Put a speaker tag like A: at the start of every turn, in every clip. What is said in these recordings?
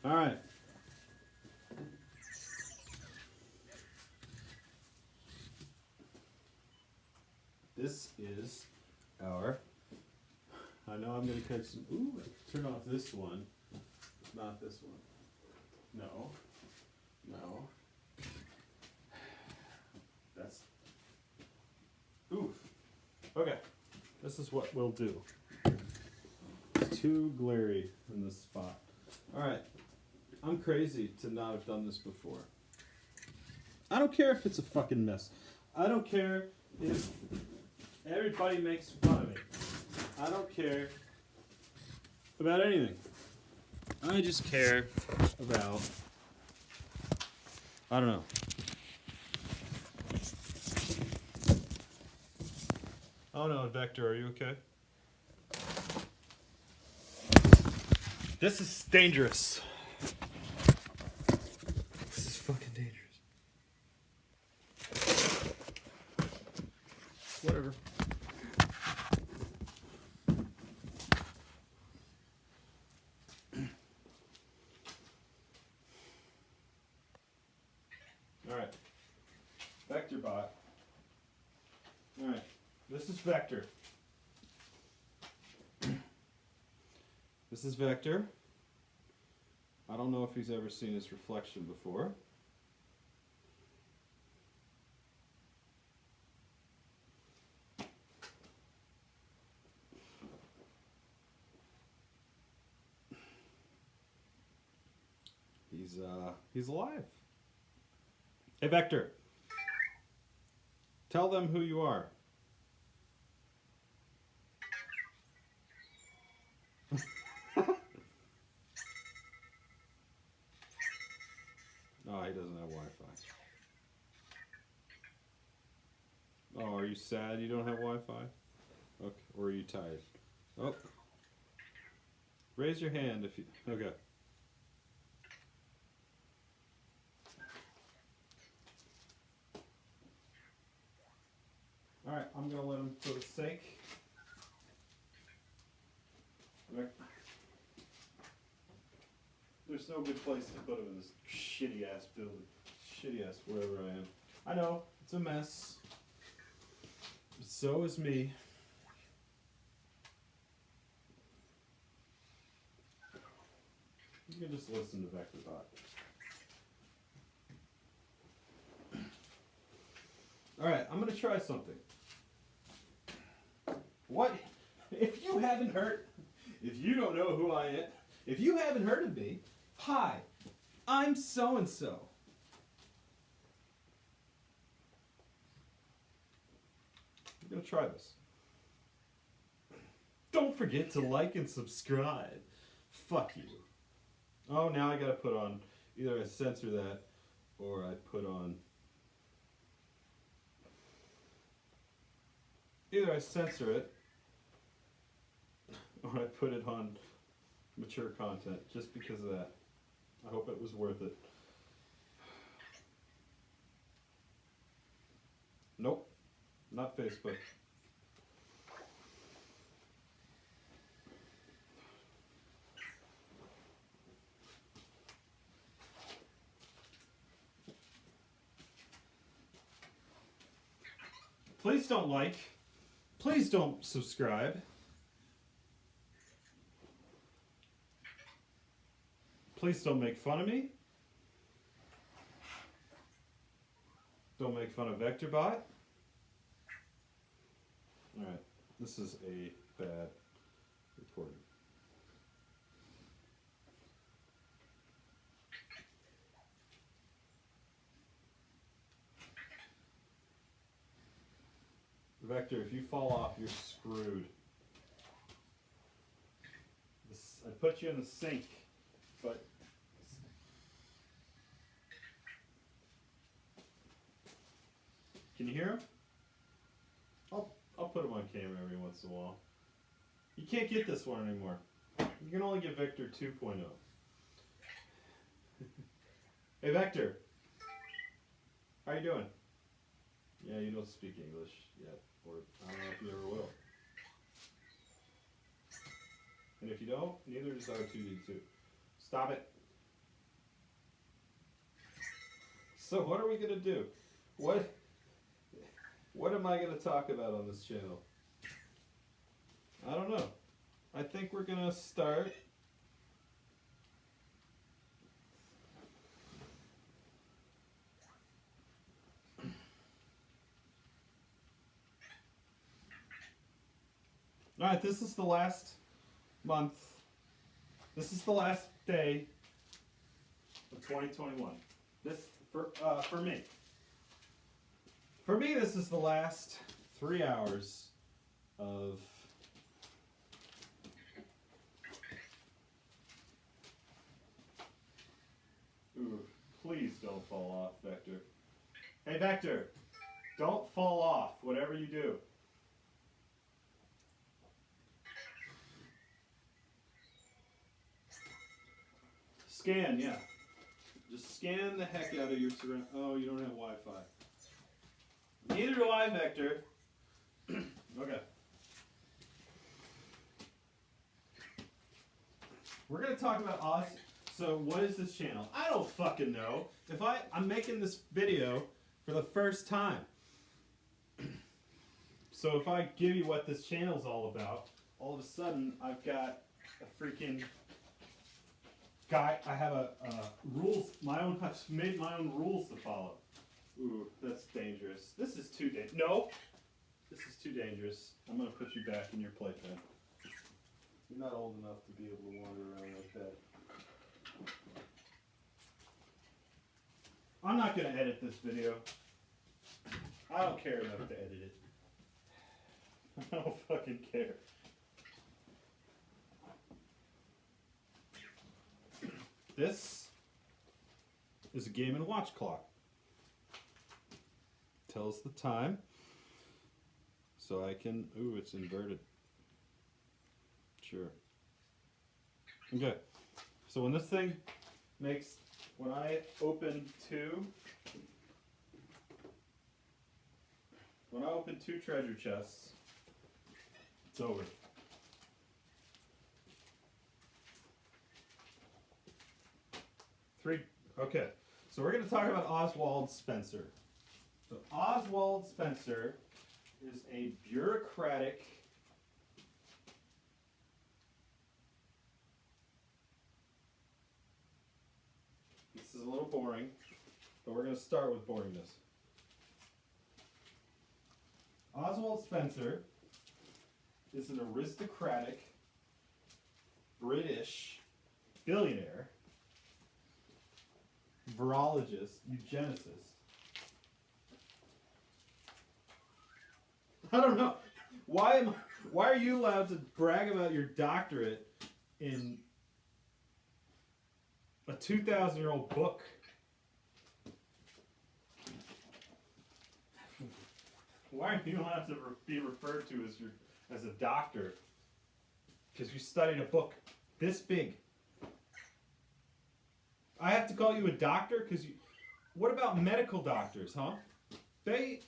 A: All right. This is our. I know I'm going to catch some. Ooh, turn off this one. Not this one. No. No. That's. Oof. Okay. This is what we'll do. It's too glary in this spot. Alright. I'm crazy to not have done this before. I don't care if it's a fucking mess. I don't care if everybody makes fun of me. I don't care about anything. I just care about, I don't know. Oh no, Vector, are you okay? This is dangerous. This is fucking dangerous. Whatever. Alright. VectorBot. Alright. This is Vector. This is Vector. I don't know if he's ever seen his reflection before. He's alive. Hey Vector. Tell them who you are. Oh, he doesn't have Wi-Fi. Oh, are you sad you don't have Wi-Fi? Okay, or are you tired? Oh. Raise your hand if you... Okay. Alright, I'm going to let him for the sake. There's no good place to put him in this shitty ass building. Shitty ass wherever I am. I know, it's a mess. But so is me. You can just listen to VectorBot. Alright, I'm gonna try something. What? If you haven't heard, if you don't know who I am, if you haven't heard of me, hi, I'm so-and-so. I'm gonna try this. Don't forget to like and subscribe. Fuck you. Oh, now I gotta put on, either I censor that, or I put on, either I censor it, or I put it on mature content, just because of that. I hope it was worth it. Nope, not Facebook. Please don't like. Please don't subscribe. Please don't make fun of me. Don't make fun of VectorBot. Alright, this is a bad recording. Vector, if you fall off, you're screwed. I put you in the sink, but can you hear him? I'll put him on camera every once in a while. You can't get this one anymore. You can only get Vector 2.0. Hey Vector, how you doing? Yeah, you don't speak English yet, or I don't know if you ever will. And if you don't, neither does R2D2. Stop it. So what are we gonna do? What am I gonna talk about on this channel? I don't know. I think we're gonna start. Alright, this is the last month. This is the last day of 2021. This for me. For me, this is the last 3 hours of Ooh, please don't fall off, Vector. Hey, Vector, don't fall off, whatever you do. Scan, yeah. Just scan the heck out of your surround. Oh, you don't have Wi-Fi. Neither do I, Vector. Okay. We're gonna talk about Oz. So, what is this channel? I don't fucking know. I'm making this video for the first time. So if I give you what this channel's all about, all of a sudden I've got a freaking guy. I have a rules. I've made my own rules to follow. Ooh, that's dangerous. This is too dangerous. No, this is too dangerous. I'm gonna put you back in your playpen. You're not old enough to be able to wander around like that. I'm not gonna edit this video. I don't care enough to edit it. I don't fucking care. This is a Game & Watch clock. Tells the time. So I can, ooh, it's inverted. Sure. Okay. So when this thing makes, when I open two treasure chests, it's over. Okay, so we're going to talk about Oswald Spencer. So Oswald Spencer is a bureaucratic this is a little boring, but we're going to start with boringness. Oswald Spencer is an aristocratic British billionaire, virologist, eugenicist. I don't know. Why are you allowed to brag about your doctorate in a 2,000-year-old book? Why are you allowed to be referred to as a doctor? Because you studied a book this big. I have to call you a doctor because you. What about medical doctors, huh? This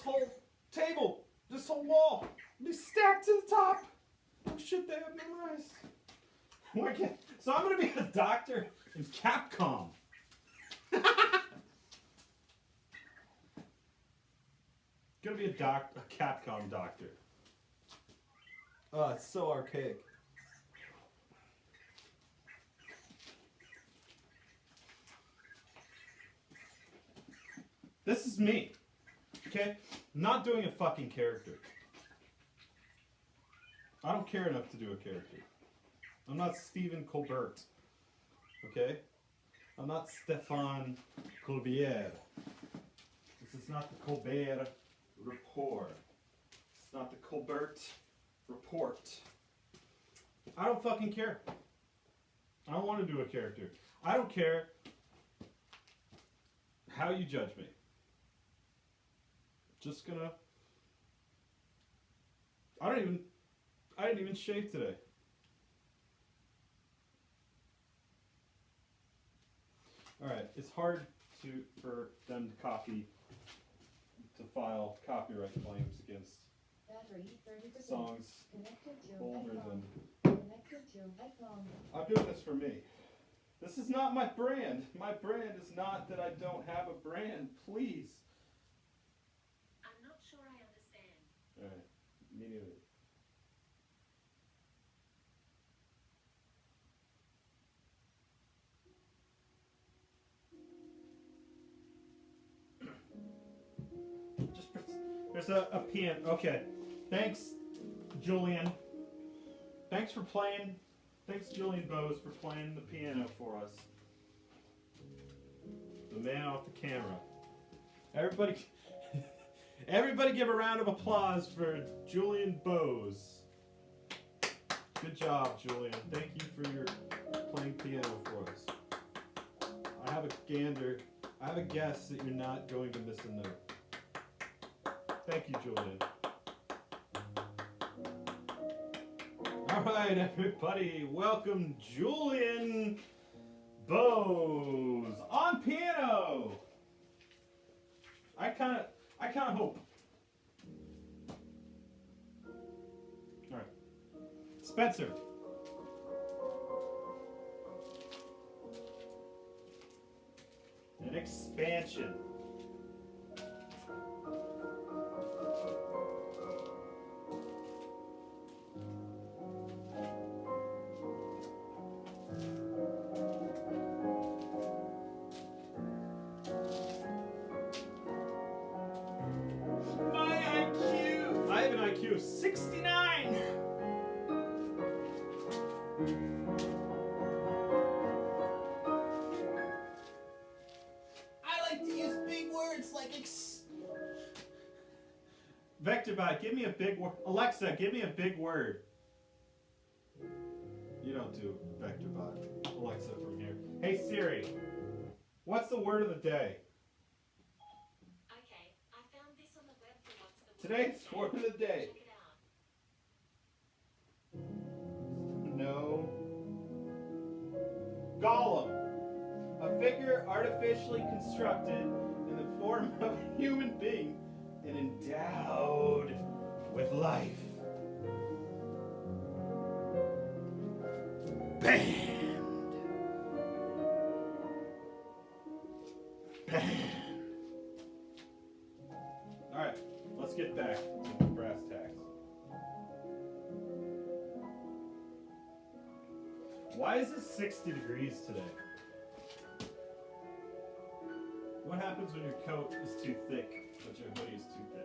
A: whole table, this whole wall, be stacked to the top. What shit they have memorized? Why can't? So I'm gonna be a doctor in Capcom. Gonna be a Capcom doctor. Oh, it's so archaic. This is me. Okay? I'm not doing a fucking character. I don't care enough to do a character. I'm not Stephen Colbert. Okay? I'm not Stefan Colbert. This is not the Colbert Report. It's not the Colbert Report. I don't fucking care. I don't want to do a character. I don't care how you judge me. Just gonna. I didn't even shave today. All right, it's hard for them to file copyright claims against songs older than. I'm doing this for me. This is not my brand. My brand is not that I don't have a brand. Please.
B: I'm not sure I understand.
A: Alright. Me neither. There's a piano. Okay. Thanks, Julian. Thanks for playing. Thanks, Julian Bose, for playing the piano for us. The man off the camera. Everybody give a round of applause for Julian Bose. Good job, Julian. Thank you for your playing piano for us. I have a guess that you're not going to miss a note. Thank you, Julian. All right, everybody, welcome Julian Bose on piano. I kind of hope. All right, Spencer. An expansion. I have an IQ of 69. I like to use big words like VectorBot, give me a big word. Alexa, give me a big word. You don't do VectorBot. Alexa from here. Hey Siri, what's the word of the day?
B: Okay, I found this on the web for what's the
A: Today's word of the day.
B: Check it out.
A: No. Golem. A figure artificially constructed in the form of a human being and endowed with life. Band. Alright, let's get back to the brass tacks. Why is it 60 degrees today? What happens when your coat is too thick, but your hoodie is too thin?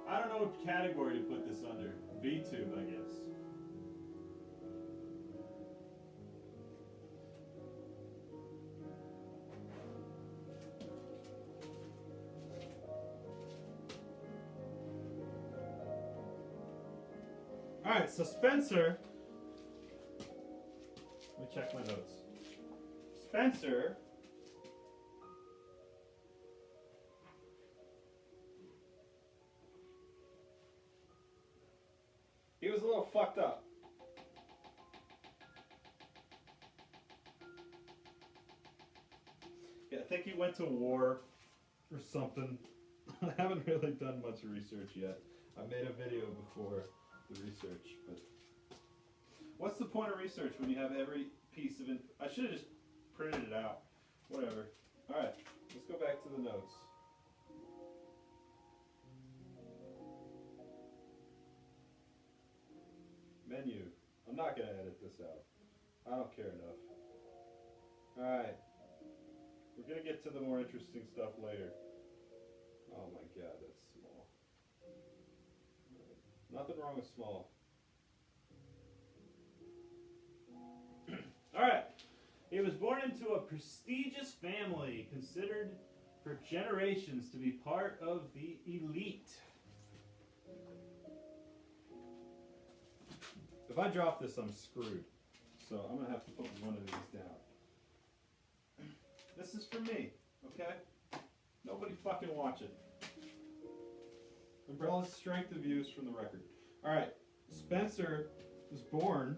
A: I don't know what category to put this under. VTube, I guess. Alright, so Spencer. Let me check my notes. Spencer. He was a little fucked up. Yeah, I think he went to war or something. I haven't really done much research yet. I made a video before the research, but what's the point of research when you have every piece of info? I should have just printed it out. Whatever. Alright, let's go back to the notes. Menu. I'm not going to edit this out. I don't care enough. Alright. We're going to get to the more interesting stuff later. Oh my god, that's small. Nothing wrong with small. Alright. He was born into a prestigious family considered for generations to be part of the elite. If I drop this, I'm screwed. So I'm going to have to put one of these down. This is for me, okay? Nobody fucking watch it. Umbrella's strength of views from the record. Alright, Spencer was born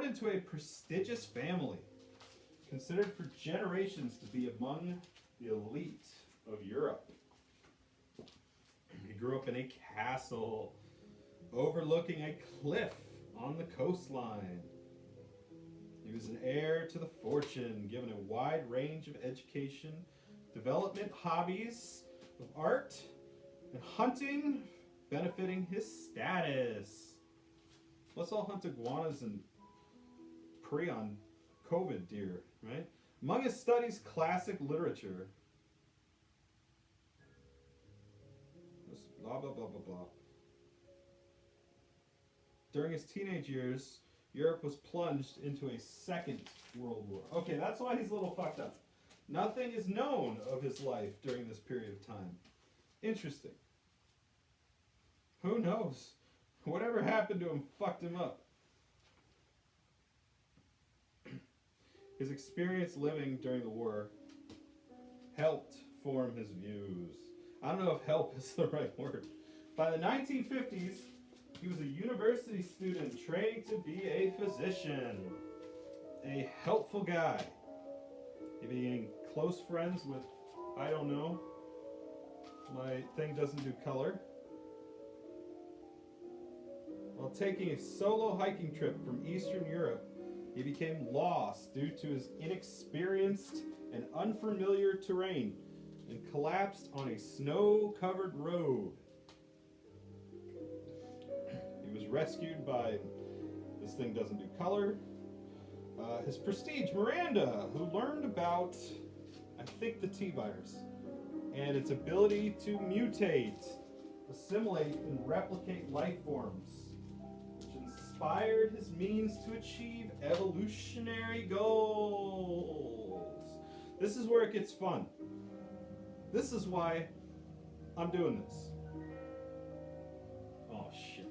A: into a prestigious family, considered for generations to be among the elite of Europe. He grew up in a castle overlooking a cliff on the coastline. He was an heir to the fortune, given a wide range of education, development, hobbies of art, and hunting, benefiting his status. Let's all hunt iguanas and prey on COVID deer, right? Among his studies, classic literature. Blah, blah, blah, blah, blah. During his teenage years, Europe was plunged into a second world war. Okay, that's why he's a little fucked up. Nothing is known of his life during this period of time. Interesting. Who knows? Whatever happened to him fucked him up. His experience living during the war helped form his views. I don't know if help is the right word. By the 1950s, he was a university student training to be a physician. A helpful guy. He became close friends with, I don't know, my thing doesn't do color. While taking a solo hiking trip from Eastern Europe, he became lost due to his inexperienced and unfamiliar terrain and collapsed on a snow-covered road. He was rescued by, this thing doesn't do color, his prestige, Miranda, who learned about, I think, the T virus and its ability to mutate, assimilate, and replicate life forms, which inspired his means to achieve evolutionary goals. This is where it gets fun. This is why I'm doing this. Oh, shit.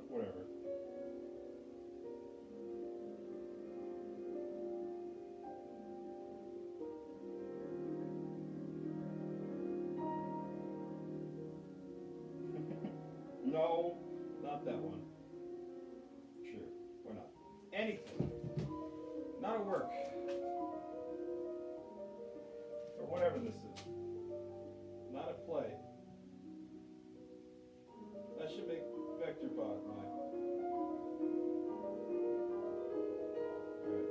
A: Whatever. No, not that one. Sure, why not? Anything. Not a work. Or whatever this is. Not a play. That should make VectorBot right. Alright.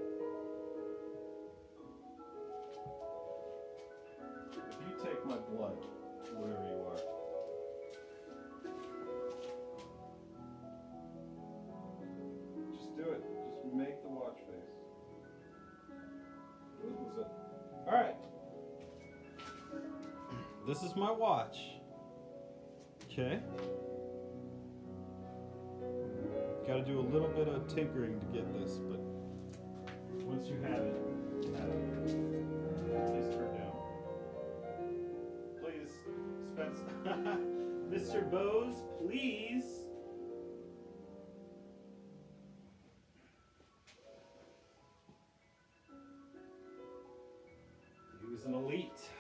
A: If you take my blood, wherever you are. Just do it. Just make the watch face. What was it? Alright. This is my watch. Okay. Got to do a little bit of tinkering to get this, but once you have it, you have it. Please turn down. Please, Spence. Mr. Bose, please. He was an elite.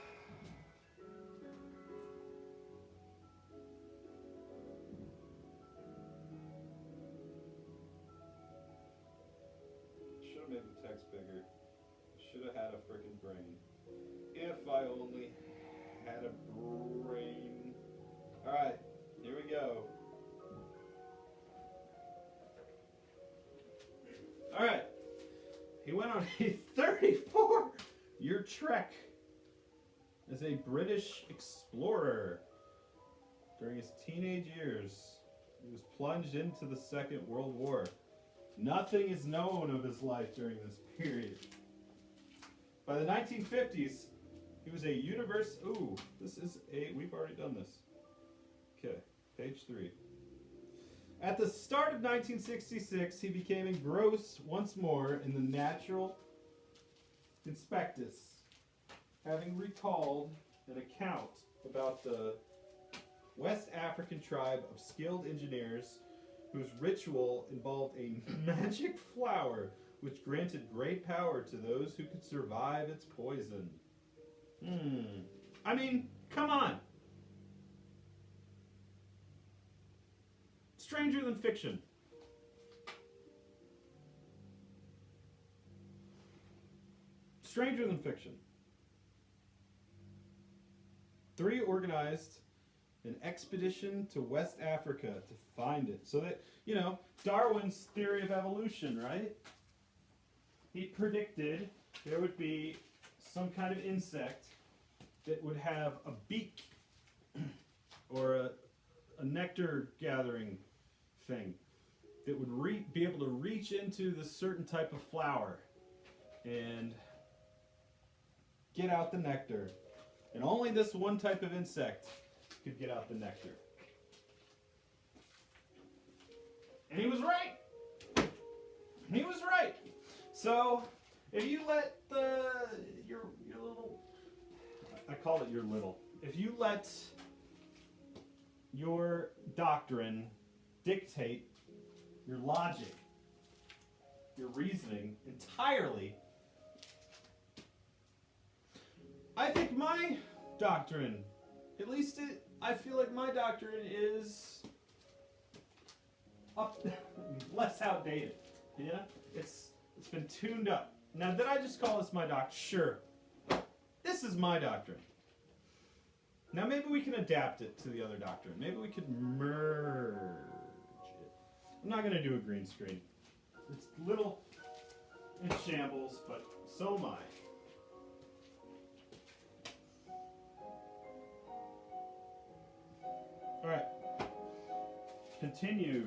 A: Made the text bigger. Should have had a freaking brain. If I only had a brain. Alright, here we go. Alright. He went on a 34-year trek as a British explorer. During his teenage years, he was plunged into the Second World War. Nothing is known of his life during this period. By the 1950s, he was a we've already done this. Okay, page 3. At the start of 1966, he became engrossed once more in the Natural Inspectus, having recalled an account about the West African tribe of skilled engineers whose ritual involved a magic flower which granted great power to those who could survive its poison. I mean, come on. Stranger Than Fiction. Stranger Than Fiction. 3 organized an expedition to West Africa to find it. So that, Darwin's theory of evolution, right? He predicted there would be some kind of insect that would have a beak or a nectar gathering thing that would be able to reach into this certain type of flower and get out the nectar. And only this one type of insect could get out the nectar. And he was right. He was right. So, if you let your little, I call it your little, if you let your doctrine dictate your logic, your reasoning entirely, I think my doctrine, at least I feel like my doctrine is less outdated. Yeah, it's been tuned up. Now, did I just call this my doctrine? Sure. This is my doctrine. Now, maybe we can adapt it to the other doctrine. Maybe we could merge it. I'm not going to do a green screen. It's little in shambles, but so am I. All right. Continue.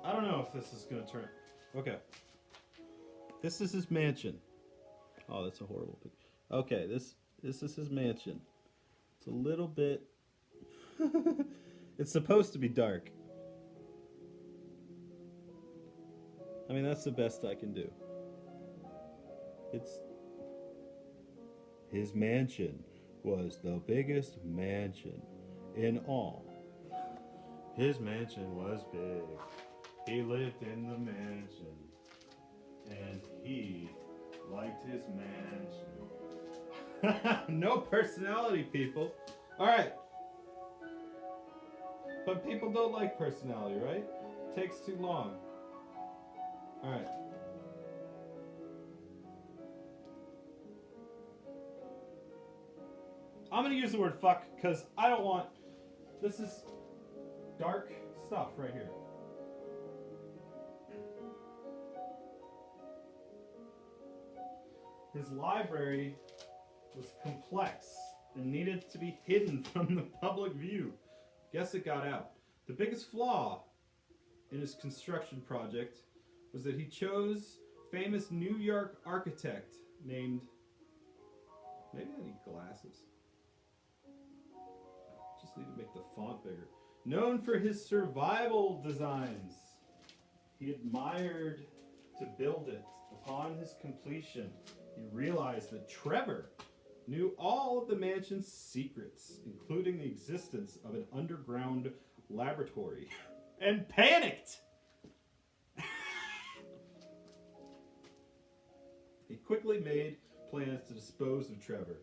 A: I don't know if this is going to turn. Okay. This is his mansion. Oh, that's a horrible picture. Okay, this is his mansion. It's a little bit. It's supposed to be dark. I mean, that's the best I can do. It's his mansion was the biggest mansion in all. His mansion was big. He lived in the mansion, and he liked his mansion. No personality, people. All right. But people don't like personality, right? It takes too long. All right. I'm going to use the word fuck because I don't want... This is dark stuff right here. His library was complex and needed to be hidden from the public view. Guess it got out. The biggest flaw in his construction project was that he chose famous New York architect named... Maybe I need glasses. Just need to make the font bigger. Known for his survival designs. He admired to build it. Upon his completion, he realized that Trevor knew all of the mansion's secrets, including the existence of an underground laboratory, and panicked. He quickly made plans to dispose of Trevor,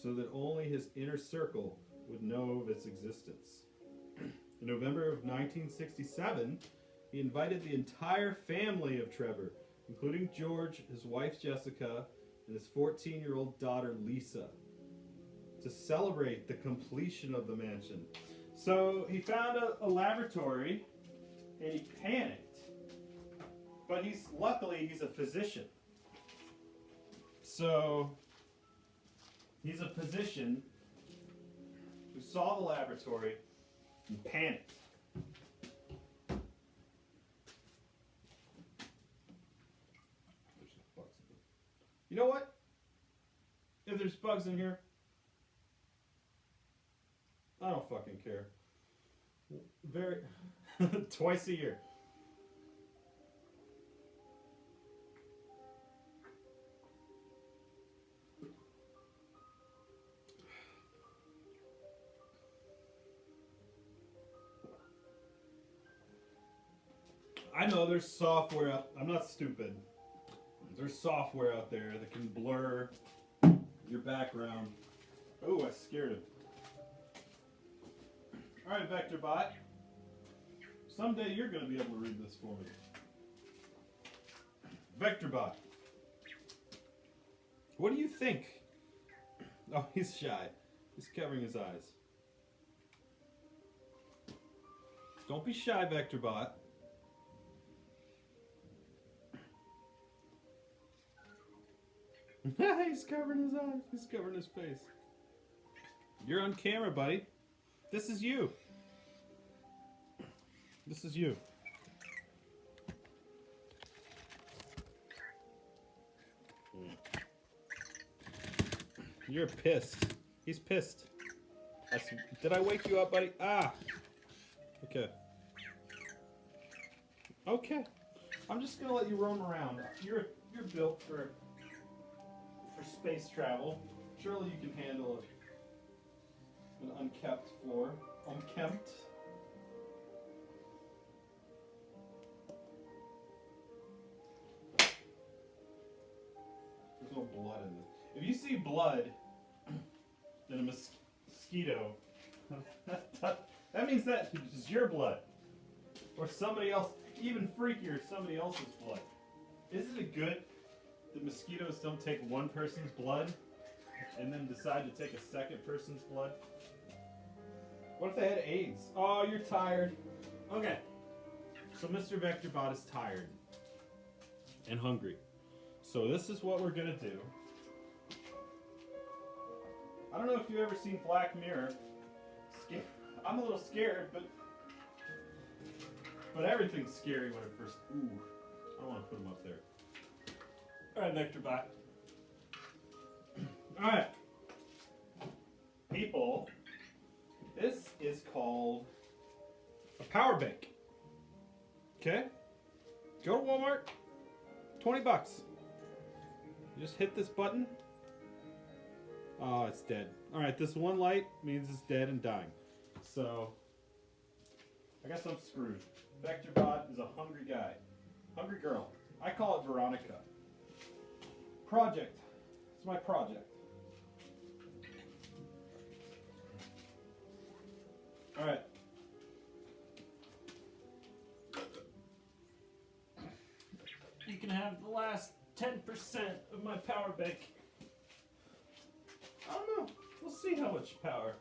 A: so that only his inner circle would know of its existence. In November of 1967, he invited the entire family of Trevor, including George, his wife Jessica, and his 14-year-old daughter Lisa, to celebrate the completion of the mansion. So he found a laboratory, and he panicked. But luckily he's a physician. So he's a physician who saw the laboratory and panicked. You know what? If there's bugs in here, I don't fucking care. Twice a year. I know there's software. I'm not stupid. There's software out there that can blur your background. Oh, I scared him. Alright, VectorBot. Someday you're going to be able to read this for me. VectorBot. What do you think? Oh, he's shy. He's covering his eyes. Don't be shy, VectorBot. He's covering his eyes. He's covering his face. You're on camera, buddy. This is you. This is you. You're pissed. He's pissed. Did I wake you up, buddy? Ah. Okay. Okay. I'm just gonna let you roam around. You're built for space travel. Surely you can handle an unkept floor. Unkempt. There's no blood in this. If you see blood in a mosquito, that means that is your blood. Or somebody else, even freakier, somebody else's blood. Isn't it good that mosquitoes don't take one person's blood and then decide to take a second person's blood? What if they had AIDS? Oh, you're tired. Okay. So Mr. VectorBot is tired and hungry. So this is what we're going to do. I don't know if you've ever seen Black Mirror. I'm a little scared, but everything's scary when it first... Ooh, I don't want to put them up there. Alright, VectorBot. Alright. People, this is called a power bank. Okay? Go to Walmart. $20. You just hit this button. Oh, it's dead. Alright, this one light means it's dead and dying. So, I guess I'm screwed. VectorBot is a hungry guy. Hungry girl. I call it Veronica. Project. It's my project. Alright. You can have the last 10% of my power bank. I don't know. We'll see how much power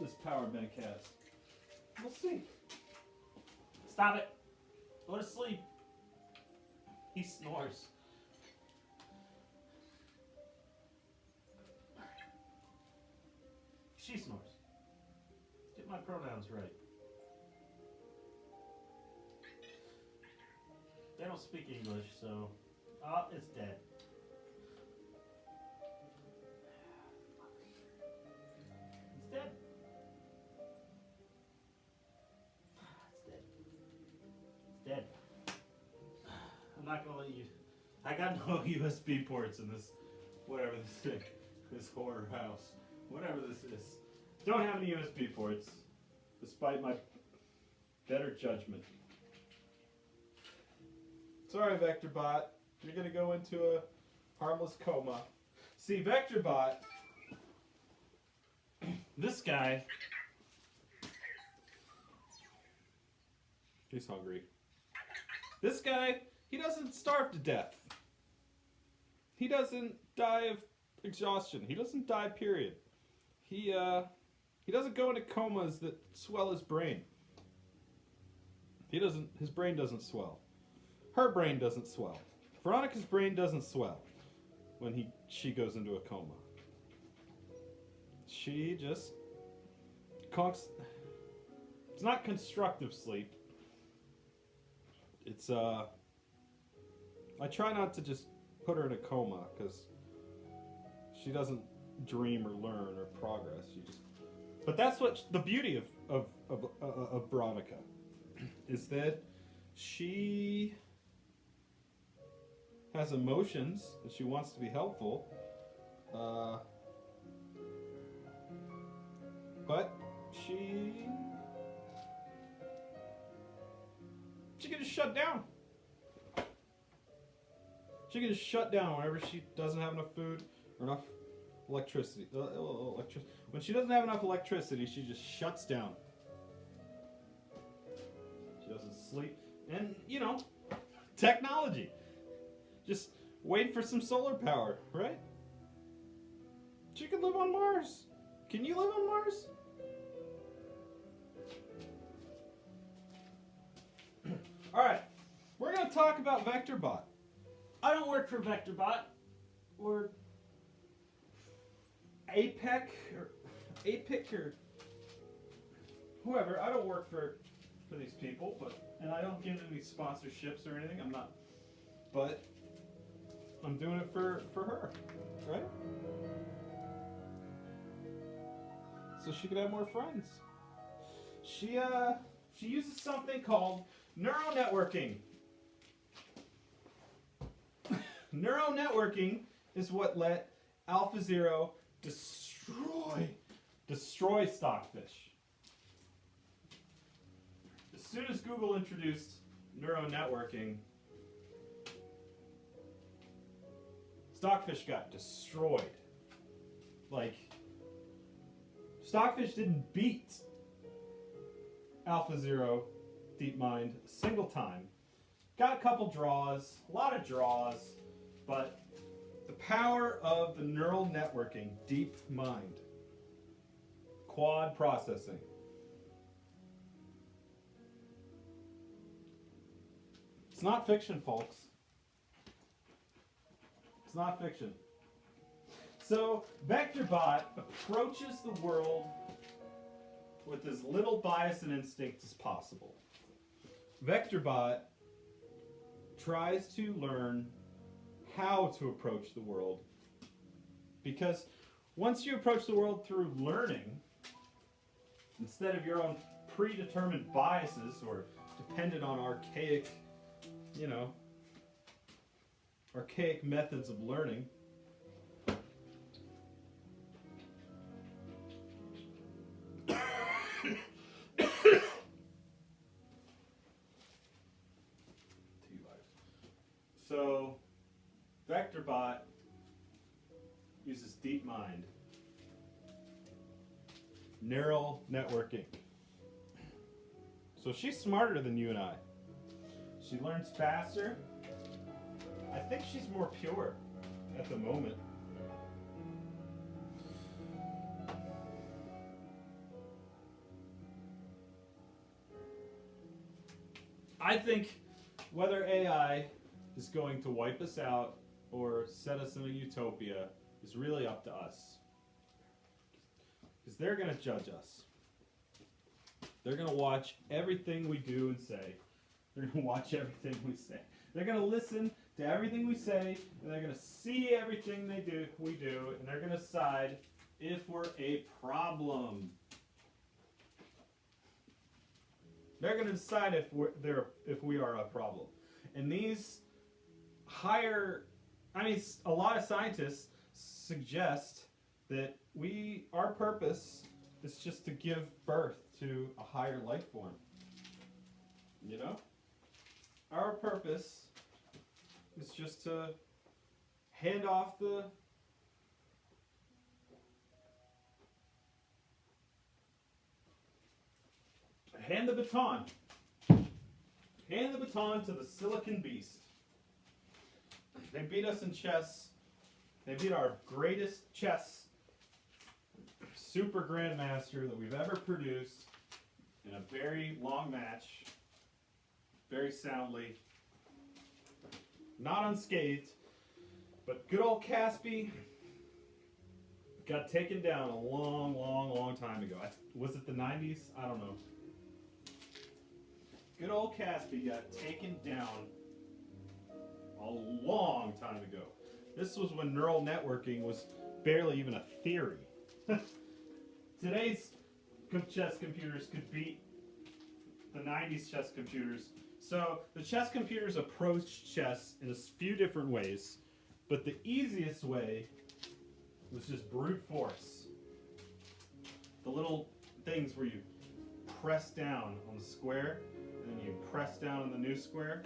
A: this power bank has. We'll see. Stop it. Go to sleep. He snores. She snores. Get my pronouns right. They don't speak English, so... Oh, it's dead. It's dead. It's dead. It's dead. I'm not gonna let you... I got no USB ports in this... Whatever this is. This horror house. Whatever this is. Don't have any USB ports. Despite my better judgment. Sorry, VectorBot. You're gonna go into a harmless coma. See, VectorBot, this guy, he's hungry. This guy, he doesn't starve to death. He doesn't die of exhaustion. He doesn't die, period. He doesn't go into comas that swell his brain. His brain doesn't swell. Her brain doesn't swell. Veronica's brain doesn't swell when she goes into a coma. She just it's not constructive sleep. It's I try not to just put her in a coma because she doesn't dream or learn or progress. But that's what the beauty of Veronica is, that she has emotions and she wants to be helpful, but she gets shut down. She can just shut down whenever she doesn't have enough food or enough electricity. When she doesn't have enough electricity, she just shuts down. She doesn't sleep. And, you know, technology. Just wait for some solar power, right? She could live on Mars. Can you live on Mars? Alright, we're going to talk about VectorBot.
C: I don't work for VectorBot or
A: APEC or whoever. I don't work for these people, and I don't get any sponsorships or anything. I'm not, but I'm doing it for her, right? So she could have more friends. She uses something called neural networking. Neural networking is what let AlphaZero destroy Stockfish. As soon as Google introduced neural networking, Stockfish got destroyed. Like, Stockfish didn't beat AlphaZero DeepMind a single time. Got a couple draws, a lot of draws, but the power of the neural networking, DeepMind, quad processing. It's not fiction, folks. It's not fiction. So, VectorBot approaches the world with as little bias and instinct as possible. VectorBot tries to learn how to approach the world, because once you approach the world through learning, instead of your own predetermined biases or dependent on archaic methods of learning, so VectorBot uses DeepMind, neural networking. So she's smarter than you and I. She learns faster. I think she's more pure at the moment. I think whether AI is going to wipe us out or set us in a utopia is really up to us. Because they're going to judge us. They're going to watch everything we do and say. They're going to watch everything we say. They're going to listen to everything we say, and they're going to see everything we do, and they're going to decide if we're a problem. They're going to decide if we are a problem. And these a lot of scientists suggest that our purpose is just to give birth to a higher life form. You know? Our purpose is just to hand the baton. Hand the baton to the Silicon Beast. They beat us in chess. They beat our greatest chess super grandmaster that we've ever produced in a very long match, very soundly, not unscathed, but good old Caspi got taken down a long, long, long time ago. Was it the 90s? I don't know. Good old Caspi got taken down a long time ago. This was when neural networking was barely even a theory. Today's chess computers could beat the 90s chess computers. So the chess computers approached chess in a few different ways, but the easiest way was just brute force. The little things where you press down on the square, and then you press down on the new square,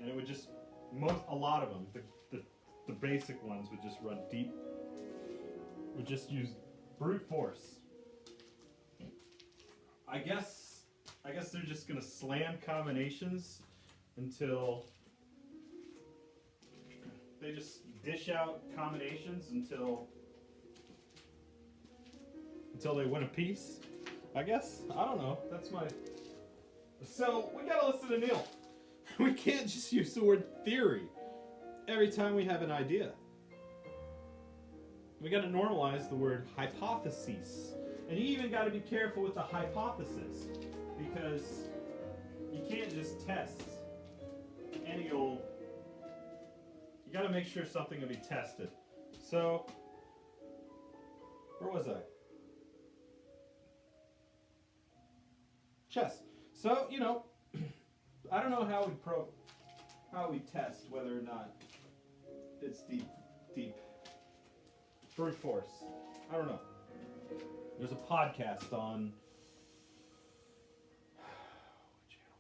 A: and it would just a lot of them, the basic ones would just run deep. Would just use brute force. I guess they're just gonna slam combinations until they just dish out combinations until they win a piece. I guess. I don't know. That's my. So we gotta listen to Neil. We can't just use the word theory every time we have an idea. We gotta normalize the word hypotheses. And you even gotta be careful with the hypothesis, because you can't just test any old. You gotta make sure something will be tested. So, where was I? Chess. So, I don't know how we test whether or not it's deep brute force. I don't know. There's a podcast on what channel?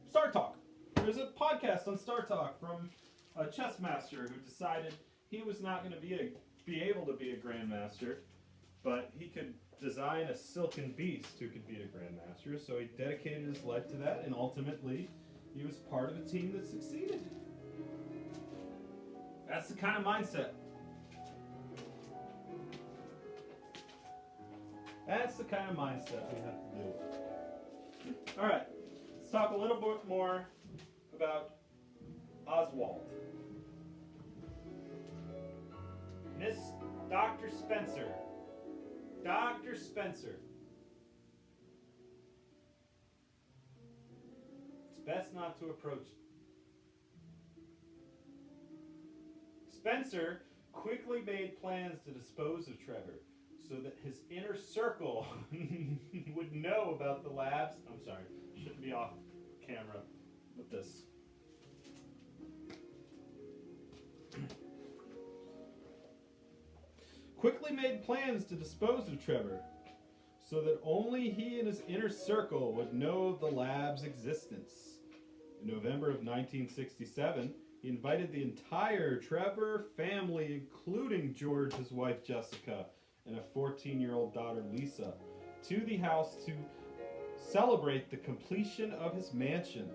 A: Star Talk. There's a podcast on Star Talk from a chess master who decided he was not going to be able to be a grandmaster, but he could design a silken beast who could be a grandmaster. So he dedicated his life to that, and ultimately, he was part of a team that succeeded. That's the kind of mindset. That's the kind of mindset we have to deal with. All right, let's talk a little bit more about Oswald. Miss Dr. Spencer. Dr. Spencer. It's best not to approach. Spencer quickly made plans to dispose of Trevor so that his inner circle would know about the labs. I'm sorry, shouldn't be off camera with this. Quickly made plans to dispose of Trevor so that only he and his inner circle would know of the lab's existence. In November of 1967, he invited the entire Trevor family, including George, his wife Jessica, and a 14-year-old daughter Lisa, to the house to celebrate the completion of his mansion.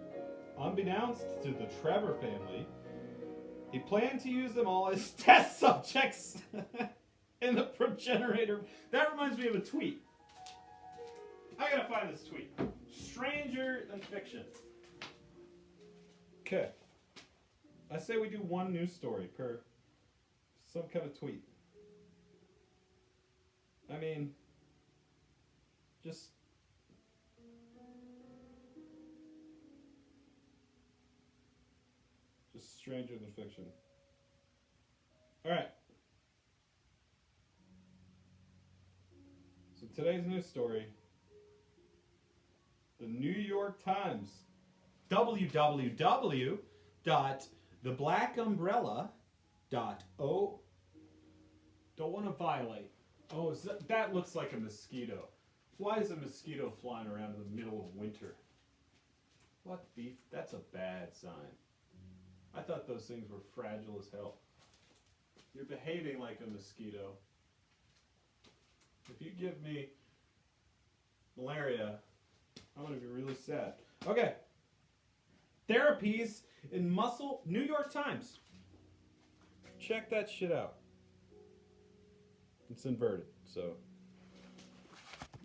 A: Unbeknownst to the Trevor family, he planned to use them all as test subjects in the progenitor. That reminds me of a tweet. I gotta find this tweet. Stranger than fiction. Okay. I say we do one news story per some kind of tweet. I mean, just stranger than fiction. All right. So today's news story, the New York Times, www.theblackumbrella.o.
C: Don't want to violate.
A: Oh, that looks like a mosquito. Why is a mosquito flying around in the middle of winter? What beef? That's a bad sign. I thought those things were fragile as hell. You're behaving like a mosquito. If you give me malaria, I'm going to be really sad. Okay. Therapies in muscle. New York Times. Check that shit out. It's inverted, so.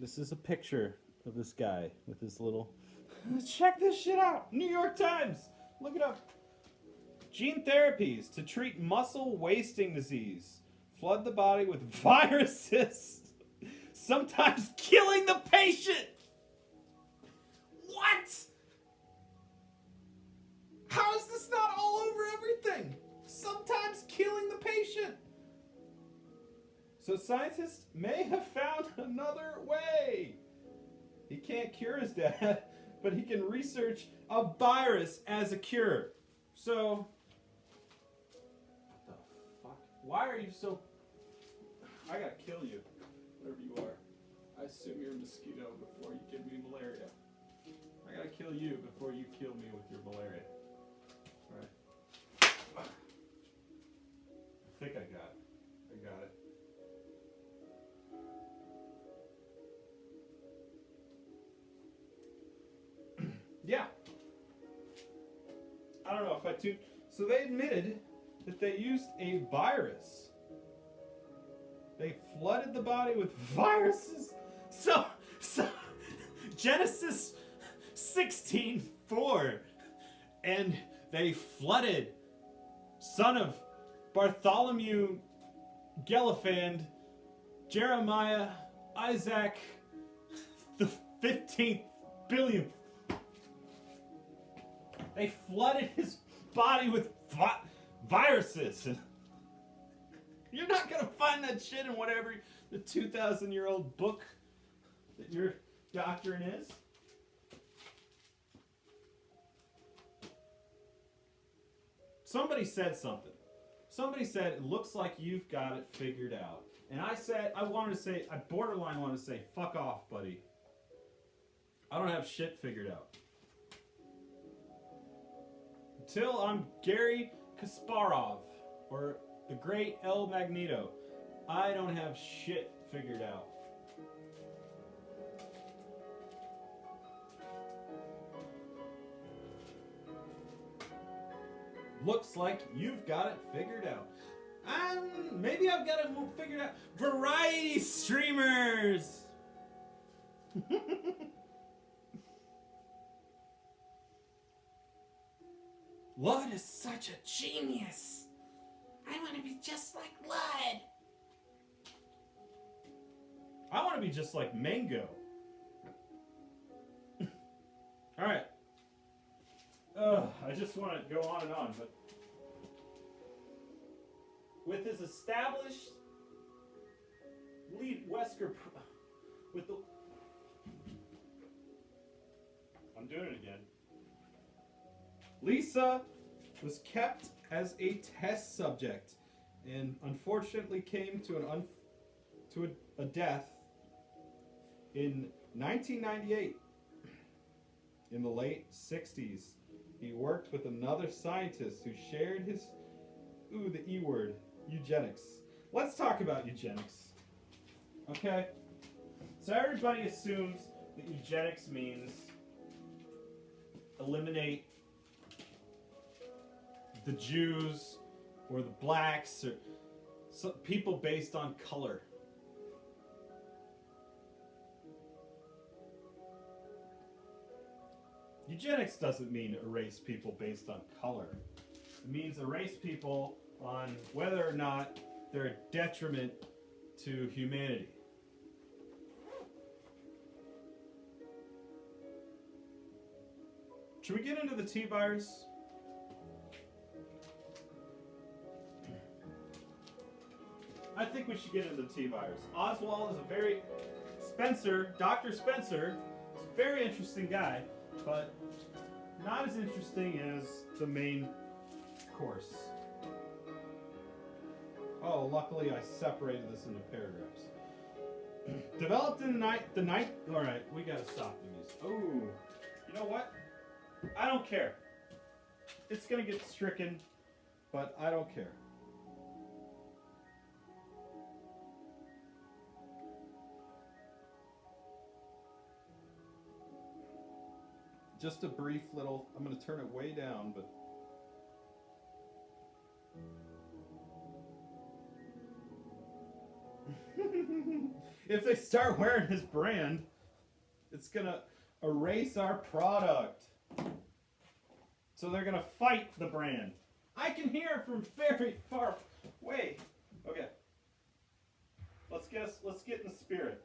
A: This is a picture of this guy with his little. Check this shit out. New York Times. Look it up. Gene therapies to treat muscle wasting disease. Flood the body with viruses, sometimes killing the patient. What? How is this not all over everything? Sometimes killing the patient. So scientists may have found another way. He can't cure his dad, but he can research a virus as a cure. So, what the fuck? Why are you so... I gotta kill you, whatever you are. I assume you're a mosquito before you give me malaria. I gotta kill you before you kill me with your malaria. Alright. I think I got it. Yeah. I don't know if I tuned. So they admitted that they used a virus. They flooded the body with viruses.
C: So Genesis 16:4,
A: And they flooded son of Bartholomew Gelifand, Jeremiah, Isaac, the 15th billionth. They flooded his body with viruses. You're not going to find that shit in whatever the 2,000-year-old book that your doctrine is. Somebody said something. Somebody said, it looks like you've got it figured out. And I said, I borderline wanted to say, fuck off, buddy. I don't have shit figured out. Until I'm Gary Kasparov or the great El Magneto, I don't have shit figured out. Looks like you've got it figured out. Maybe I've got it figured out. Variety streamers!
C: Lud is such a genius. I want to be just like Lud.
A: I want to be just like Mango. Alright. I just want to go on and on, but with his established lead Wesker with the I'm doing it again. Lisa was kept as a test subject and unfortunately came to a death in 1998. In the late 60s, he worked with another scientist who shared his, the E word, eugenics. Let's talk about eugenics. Okay? So everybody assumes that eugenics means eliminate the Jews or the blacks or people based on color. Eugenics doesn't mean erase people based on color. It means erase people on whether or not they're a detriment to humanity. Should we get into the T-virus? I think we should get into the T-virus. Oswald is Dr. Spencer is a very interesting guy, but not as interesting as the main course. Oh, luckily I separated this into paragraphs. Developed in the night. All right, we gotta stop these. Oh, you know what? I don't care. It's gonna get stricken, but I don't care. Just a brief little, I'm going to turn it way down, but if they start wearing his brand, it's going to erase our product. So they're going to fight the brand. I can hear it from very far away. Okay. Let's get in the spirit.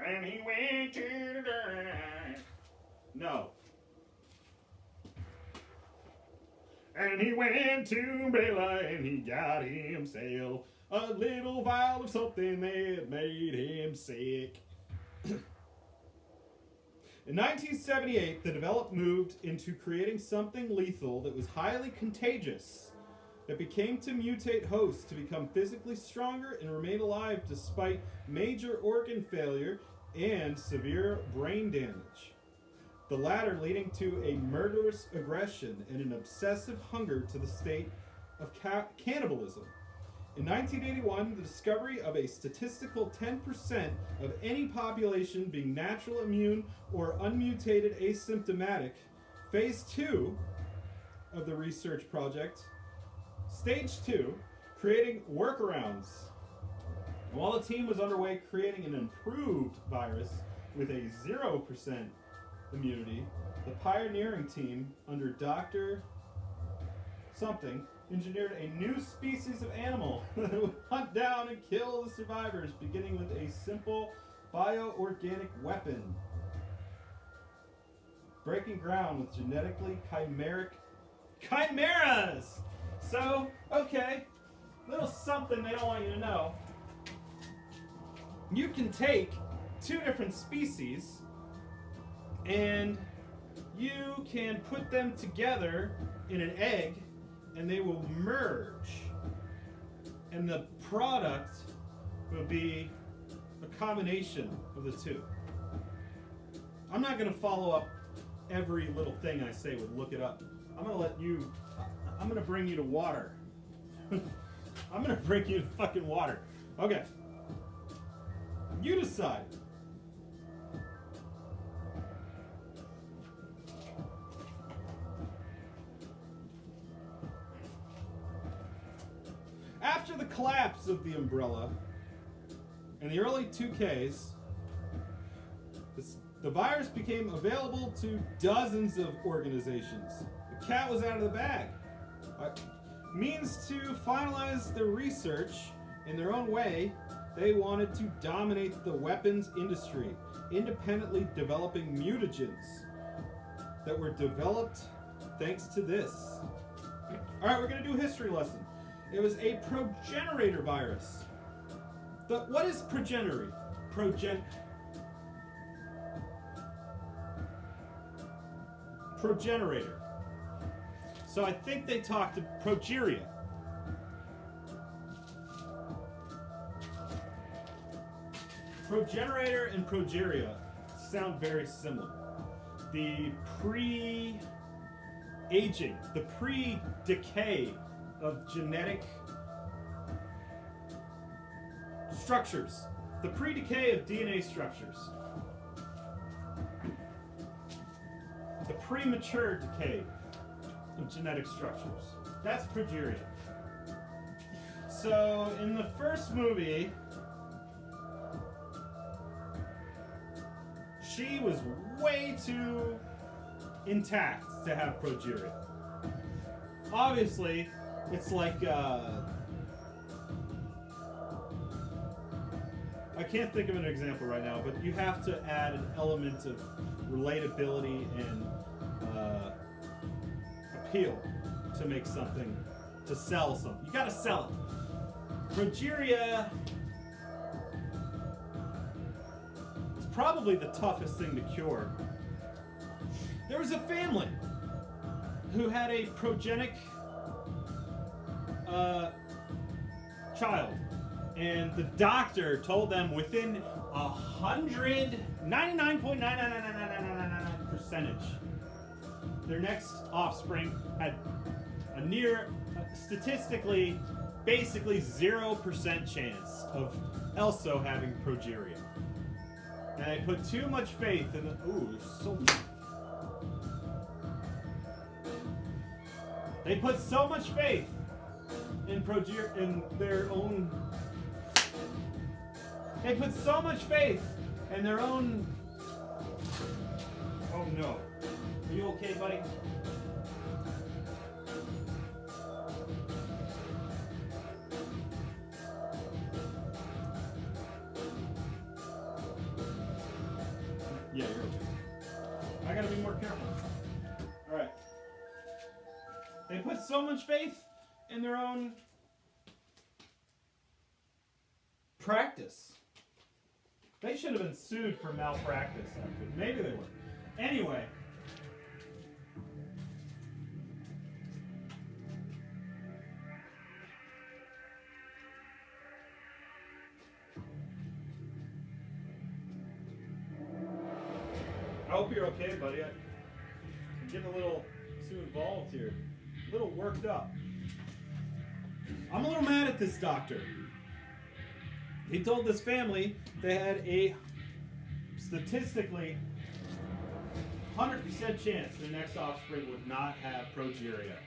A: And he went to the dance. No. And he went to Bella and he got himself a little vial of something that made him sick. In 1978, the development moved into creating something lethal that was highly contagious. that became to mutate hosts to become physically stronger and remain alive despite major organ failure and severe brain damage. The latter leading to a murderous aggression and an obsessive hunger to the state of cannibalism. In 1981, the discovery of a statistical 10% of any population being natural immune or unmutated asymptomatic, phase 2 of the research project, stage 2, creating workarounds. While the team was underway creating an improved virus with a 0% immunity, the pioneering team under Dr. Something engineered a new species of animal that would hunt down and kill the survivors, beginning with a simple bioorganic weapon. Breaking ground with genetically chimeric chimeras! So, okay, little something they don't want you to know. You can take two different species and you can put them together in an egg and they will merge. And the product will be a combination of the two. I'm not going to follow up every little thing I say with look it up. I'm going to bring you to water. I'm going to bring you to fucking water. Okay. You decide. After the collapse of the umbrella in the early 2Ks, the virus became available to dozens of organizations. The cat was out of the bag. Means to finalize the research in their own way, they wanted to dominate the weapons industry, independently developing mutagens that were developed thanks to this. All right, we're going to do a history lesson. It was a progenitor virus. What is progenitor? Progenitor. So I think they talked to progeria. Progenitor and progeria sound very similar. The pre-aging, the pre-decay of genetic structures. The pre-decay of DNA structures. The premature decay of genetic structures. That's progeria. So in the first movie, she was way too intact to have progeria. Obviously, it's like, I can't think of an example right now, but you have to add an element of relatability and appeal to make something, to sell something. You gotta sell it. Progeria is probably the toughest thing to cure. There was a family who had a progenic child, and the doctor told them within 99.99999% their next offspring had a near, statistically, basically 0% chance of also having progeria. And they put too much faith in the. Ooh, there's so much. They put so much faith in their own. They put so much faith in their own. Oh no. Are you okay, buddy? Yeah, you're okay. I gotta be more careful. Alright. They put so much faith in their own practice. They should have been sued for malpractice after. Maybe they were. Anyway. hope you're okay, buddy. I'm getting a little too involved here. A little worked up. I'm a little mad at this doctor. He told this family they had a statistically 100% chance their next offspring would not have progeria.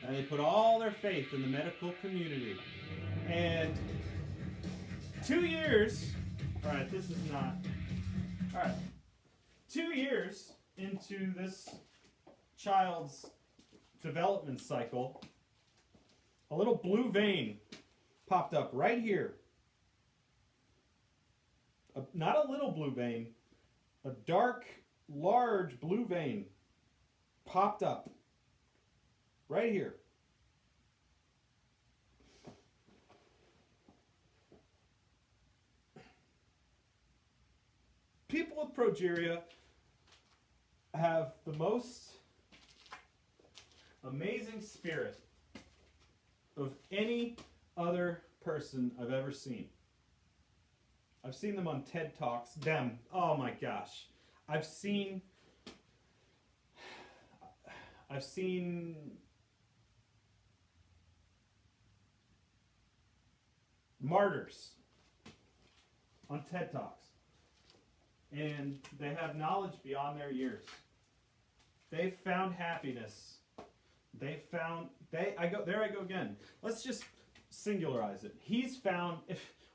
A: And they put all their faith in the medical community. And 2 years, alright, this is not, alright, 2 years into this child's development cycle, a little blue vein popped up right here. Not a little blue vein, a dark, large blue vein popped up right here. People with progeria have the most amazing spirit of any other person I've ever seen. I've seen them on TED Talks. Them. Oh my gosh. I've seen martyrs on TED Talks. And they have knowledge beyond their years. They've found happiness. I go again. Let's just singularize it.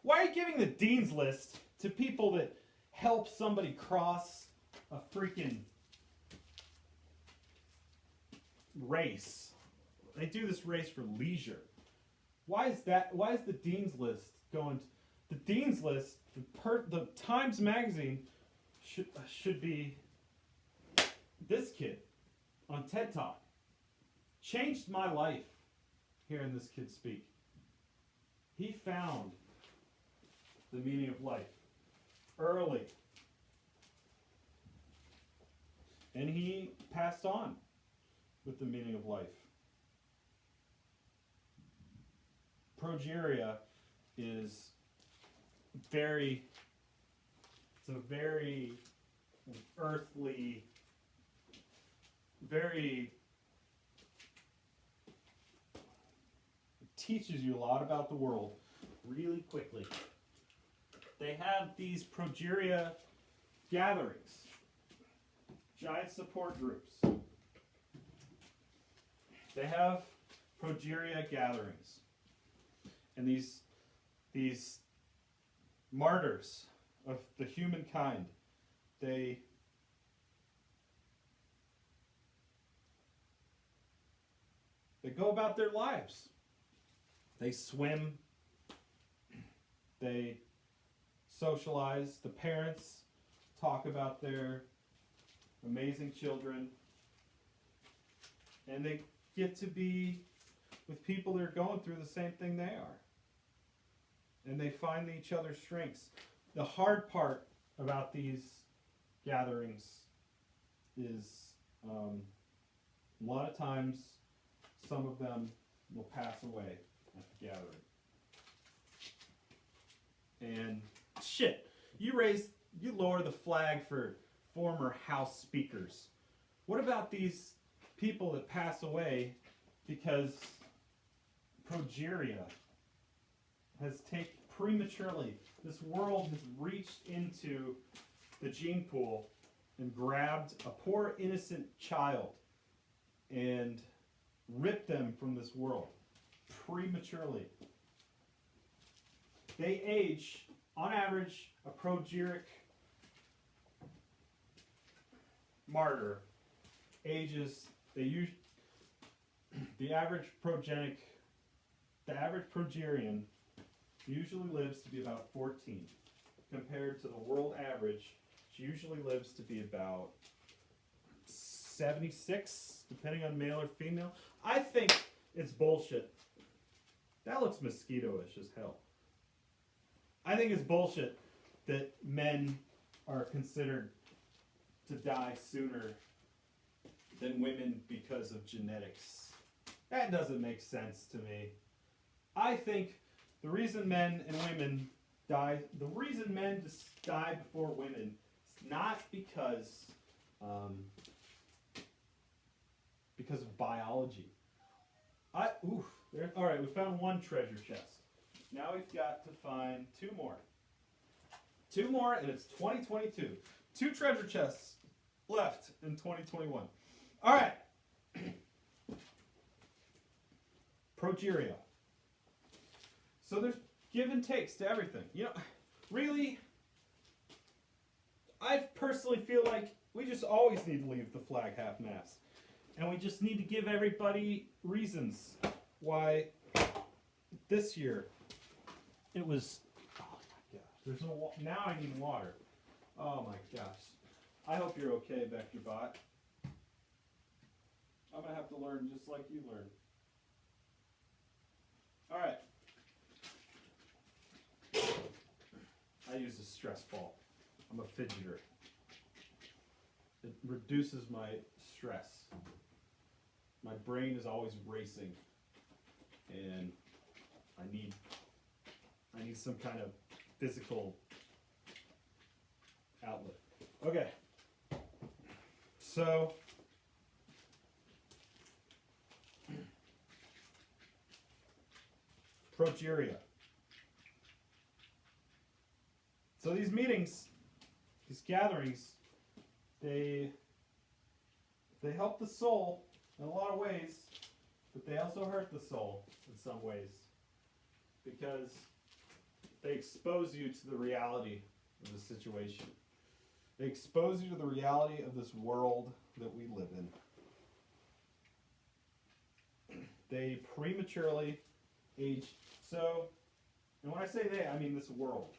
A: Why are you giving the dean's list to people that help somebody cross a freaking race? They do this race for leisure. Why is the dean's list going to, the dean's list, the Times Magazine should be this kid on TED Talk. Changed my life hearing this kid speak. He found the meaning of life early. And he passed on with the meaning of life. Progeria is it's a very earthly, it teaches you a lot about the world really quickly. They have these progeria gatherings, giant support groups. They have progeria gatherings. And these martyrs of the humankind, they go about their lives. They swim, they socialize, the parents talk about their amazing children, and they get to be with people that are going through the same thing they are. And they find each other's strengths. The hard part about these gatherings is a lot of times some of them will pass away at the gathering. And shit, you lower the flag for former House speakers. What about these people that pass away because progeria has taken prematurely? This world has reached into the gene pool and grabbed a poor innocent child and ripped them from this world prematurely. They age, on average, a progeric martyr ages, the average progerian usually lives to be about 14, compared to the world average, which usually lives to be about 76, depending on male or female. I think it's bullshit. That looks mosquito-ish as hell. I think it's bullshit that men are considered to die sooner than women because of genetics. That doesn't make sense to me. I think the reason men and women die, the reason men just die before women is not because because of biology. All right, we found one treasure chest. Now we've got to find two more. Two more, and it's 2022. Two treasure chests left in 2021. All right. Progeria. So there's give and takes to everything. You know, really, I personally feel like we just always need to leave the flag half-mast. And we just need to give everybody reasons why this year it was... Oh my gosh, there's no now I need water. Oh my gosh. I hope you're okay, VectorBot. I'm going to have to learn just like you learned. Alright. I use a stress ball. I'm a fidgeter. It reduces my stress. My brain is always racing. And I need some kind of physical outlet. Okay. So progeria. So these meetings, these gatherings, they help the soul in a lot of ways, but they also hurt the soul in some ways because they expose you to the reality of the situation. They expose you to the reality of this world that we live in. They prematurely age. So, and when I say they, I mean this world.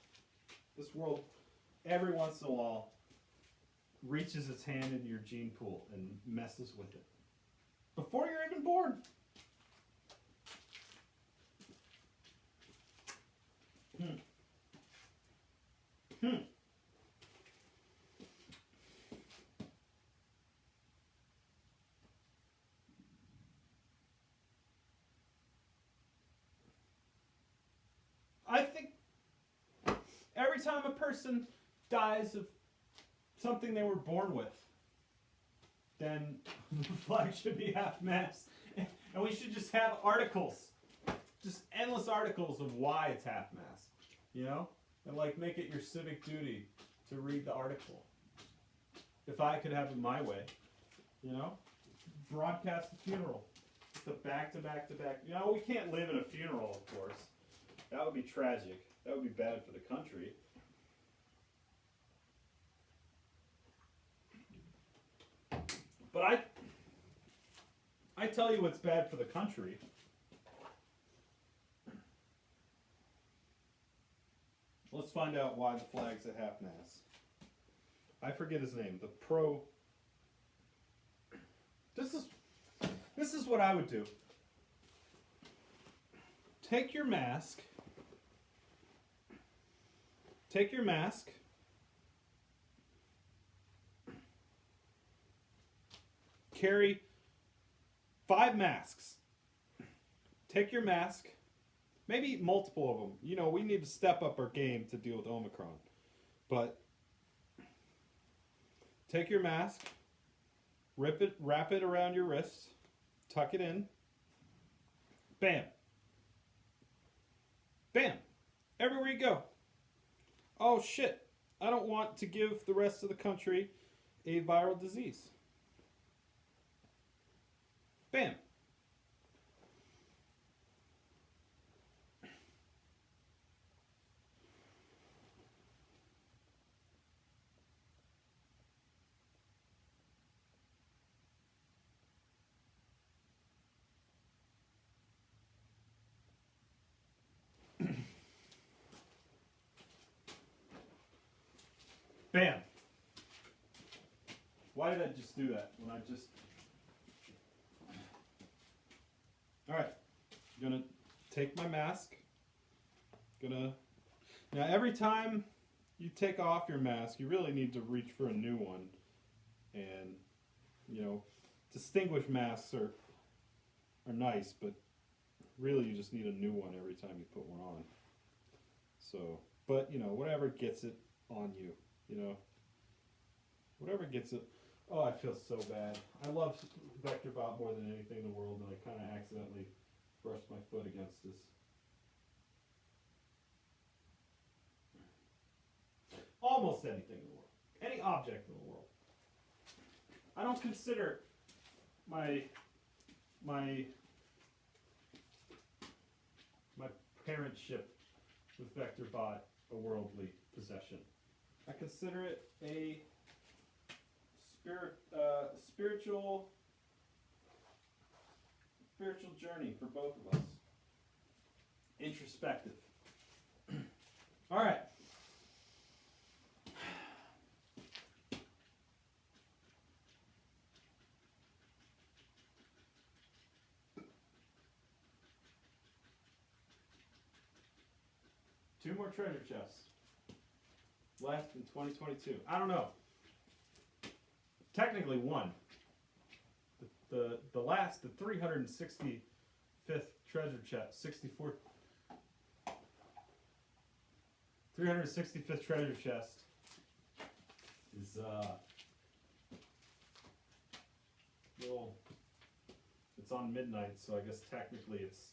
A: This world, every once in a while, reaches its hand into your gene pool and messes with it. Before you're even born. I think every time a person dies of something they were born with, then the flag should be half-mast. And we should just have articles. Just endless articles of why it's half-mast. You know? And like make it your civic duty to read the article. If I could have it my way. You know? Broadcast the funeral. The back-to-back-to-back. You know, we can't live in a funeral, of course. That would be tragic. That would be bad for the country. But I tell you what's bad for the country. Let's find out why the flag's at half-mast. I forget his name. This is what I would do. Take your mask. Carry 5 masks. Take your mask. Maybe multiple of them. You know, we need to step up our game to deal with Omicron. But take your mask, wrap it around your wrist, tuck it in. Bam. Bam. Everywhere you go. Oh shit. I don't want to give the rest of the country a viral disease. Bam. Bam. Why did I just do that when I just... Alright. I'm gonna take my mask. Now every time you take off your mask, you really need to reach for a new one. And, you know, distinguished masks are nice, but really you just need a new one every time you put one on. So, but, you know, whatever gets it on you. You know, whatever gets it Oh, I feel so bad. I love VectorBot more than anything in the world, and I kind of accidentally brushed my foot against this. Almost anything in the world. Any object in the world. I don't consider my parentship with VectorBot a worldly possession. I consider it a spiritual journey for both of us. Introspective. All right. Two more treasure chests left in 2022. I don't know. Technically one. The 365th treasure chest, 365th treasure chest is well, it's on midnight, so I guess technically it's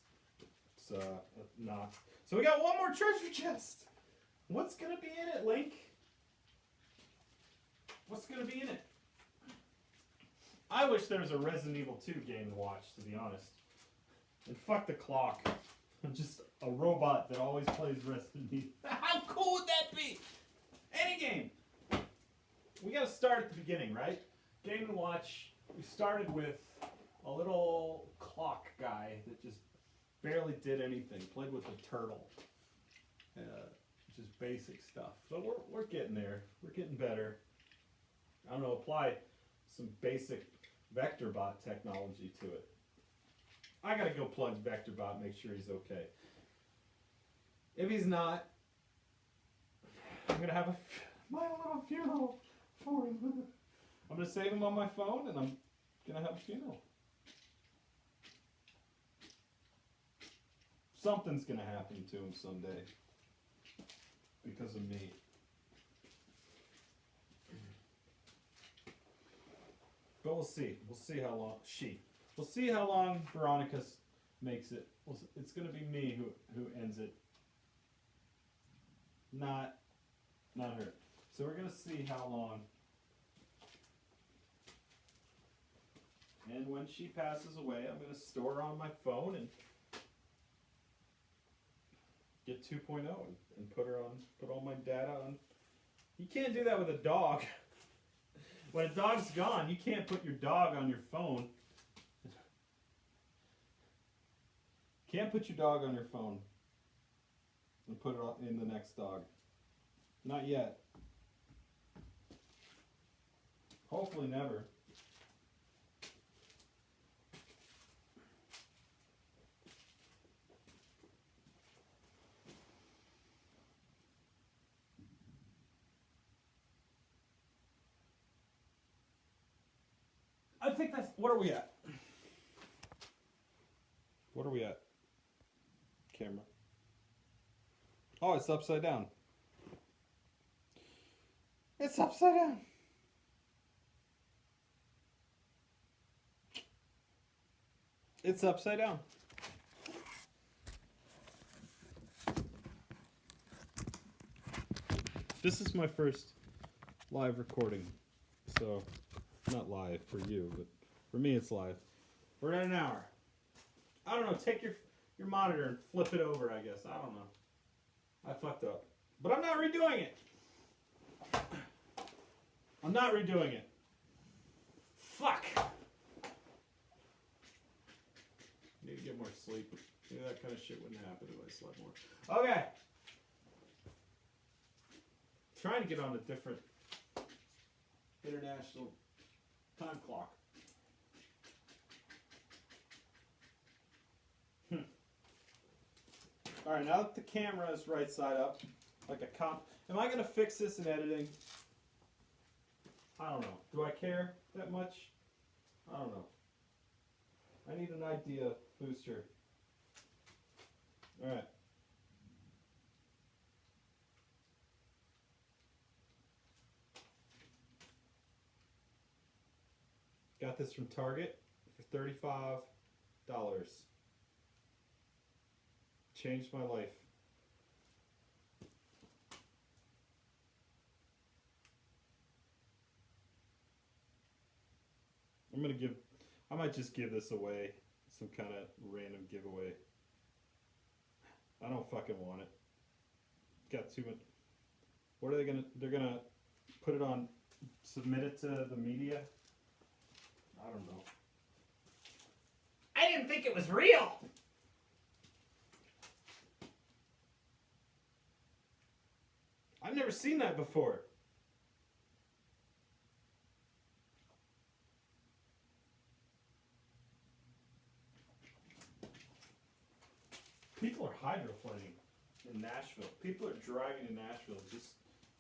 A: not. So we got one more treasure chest. What's gonna be in it, Link? What's gonna be in it? I wish there was a Resident Evil 2 game to watch, to be honest. And fuck the clock. I'm just a robot that always plays Resident Evil. How cool would that be? Any game. We gotta start at the beginning, right? Game & Watch. We started with a little clock guy that just barely did anything. Played with a turtle. Just basic stuff. So we're getting there. We're getting better. I don't know, apply some basic VectorBot technology to it. I gotta go plug VectorBot, make sure he's okay. If he's not, I'm gonna have my little funeral for him. I'm gonna save him on my phone, and I'm gonna have a funeral. Something's gonna happen to him someday because of me. But we'll see. We'll see how long We'll see how long Veronica makes it. It's gonna be me who ends it. Not her. So we're gonna see how long. And when she passes away, I'm gonna store her on my phone and get 2.0 and put all my data on. You can't do that with a dog. When a dog's gone, you can't put your dog on your phone. Can't put your dog on your phone and put it in the next dog. Not yet. Hopefully never. I think that's... What are we at? What are we at? Camera. Oh, it's upside down. It's upside down. It's upside down. This is my first live recording, so not live for you, but for me it's live. We're at an hour. I don't know, take your monitor and flip it over, I guess. I don't know. I fucked up. But I'm not redoing it. I'm not redoing it. Fuck. Need to get more sleep. Maybe that kind of shit wouldn't happen if I slept more. Okay. Trying to get on a different international time clock. Alright, now that the camera is right side up, like a cop. Am I going to fix this in editing? I don't know. Do I care that much? I don't know. I need an idea booster. Alright. Got this from Target for $35. Changed my life. I might just give this away. Some kind of random giveaway. I don't fucking want it. Got too much. What are they gonna, they're gonna put it on, submit it to the media? I don't know.
C: I didn't think it was real.
A: I've never seen that before. People are hydroplaning in Nashville. People are driving to Nashville just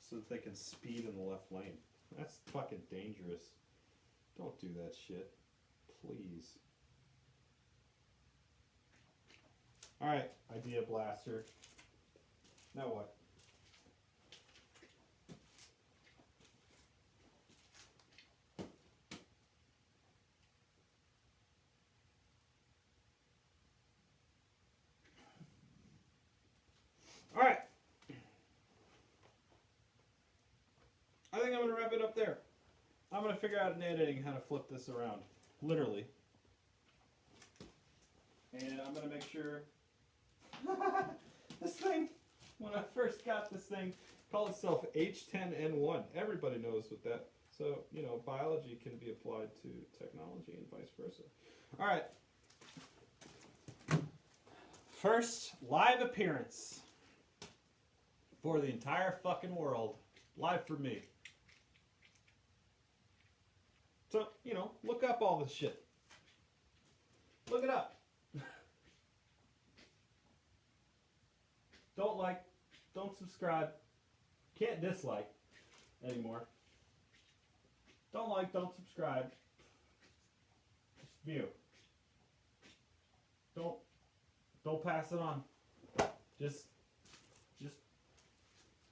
A: so that they can speed in the left lane. That's fucking dangerous. Don't do that shit. Please. Alright, Idea Blaster. Now what? Alright. I think I'm going to wrap it up there. I'm going to figure out in editing how to flip this around. Literally. And I'm going to make sure... This thing, when I first got this thing, called itself H10N1. Everybody knows what that... So, you know, biology can be applied to technology and vice versa. Alright. First live appearance for the entire fucking world. Live for me. So, you know, look up all this shit. Look it up. Don't like, don't subscribe. Can't dislike anymore. Don't like, don't subscribe. Just view. Don't pass it on. Just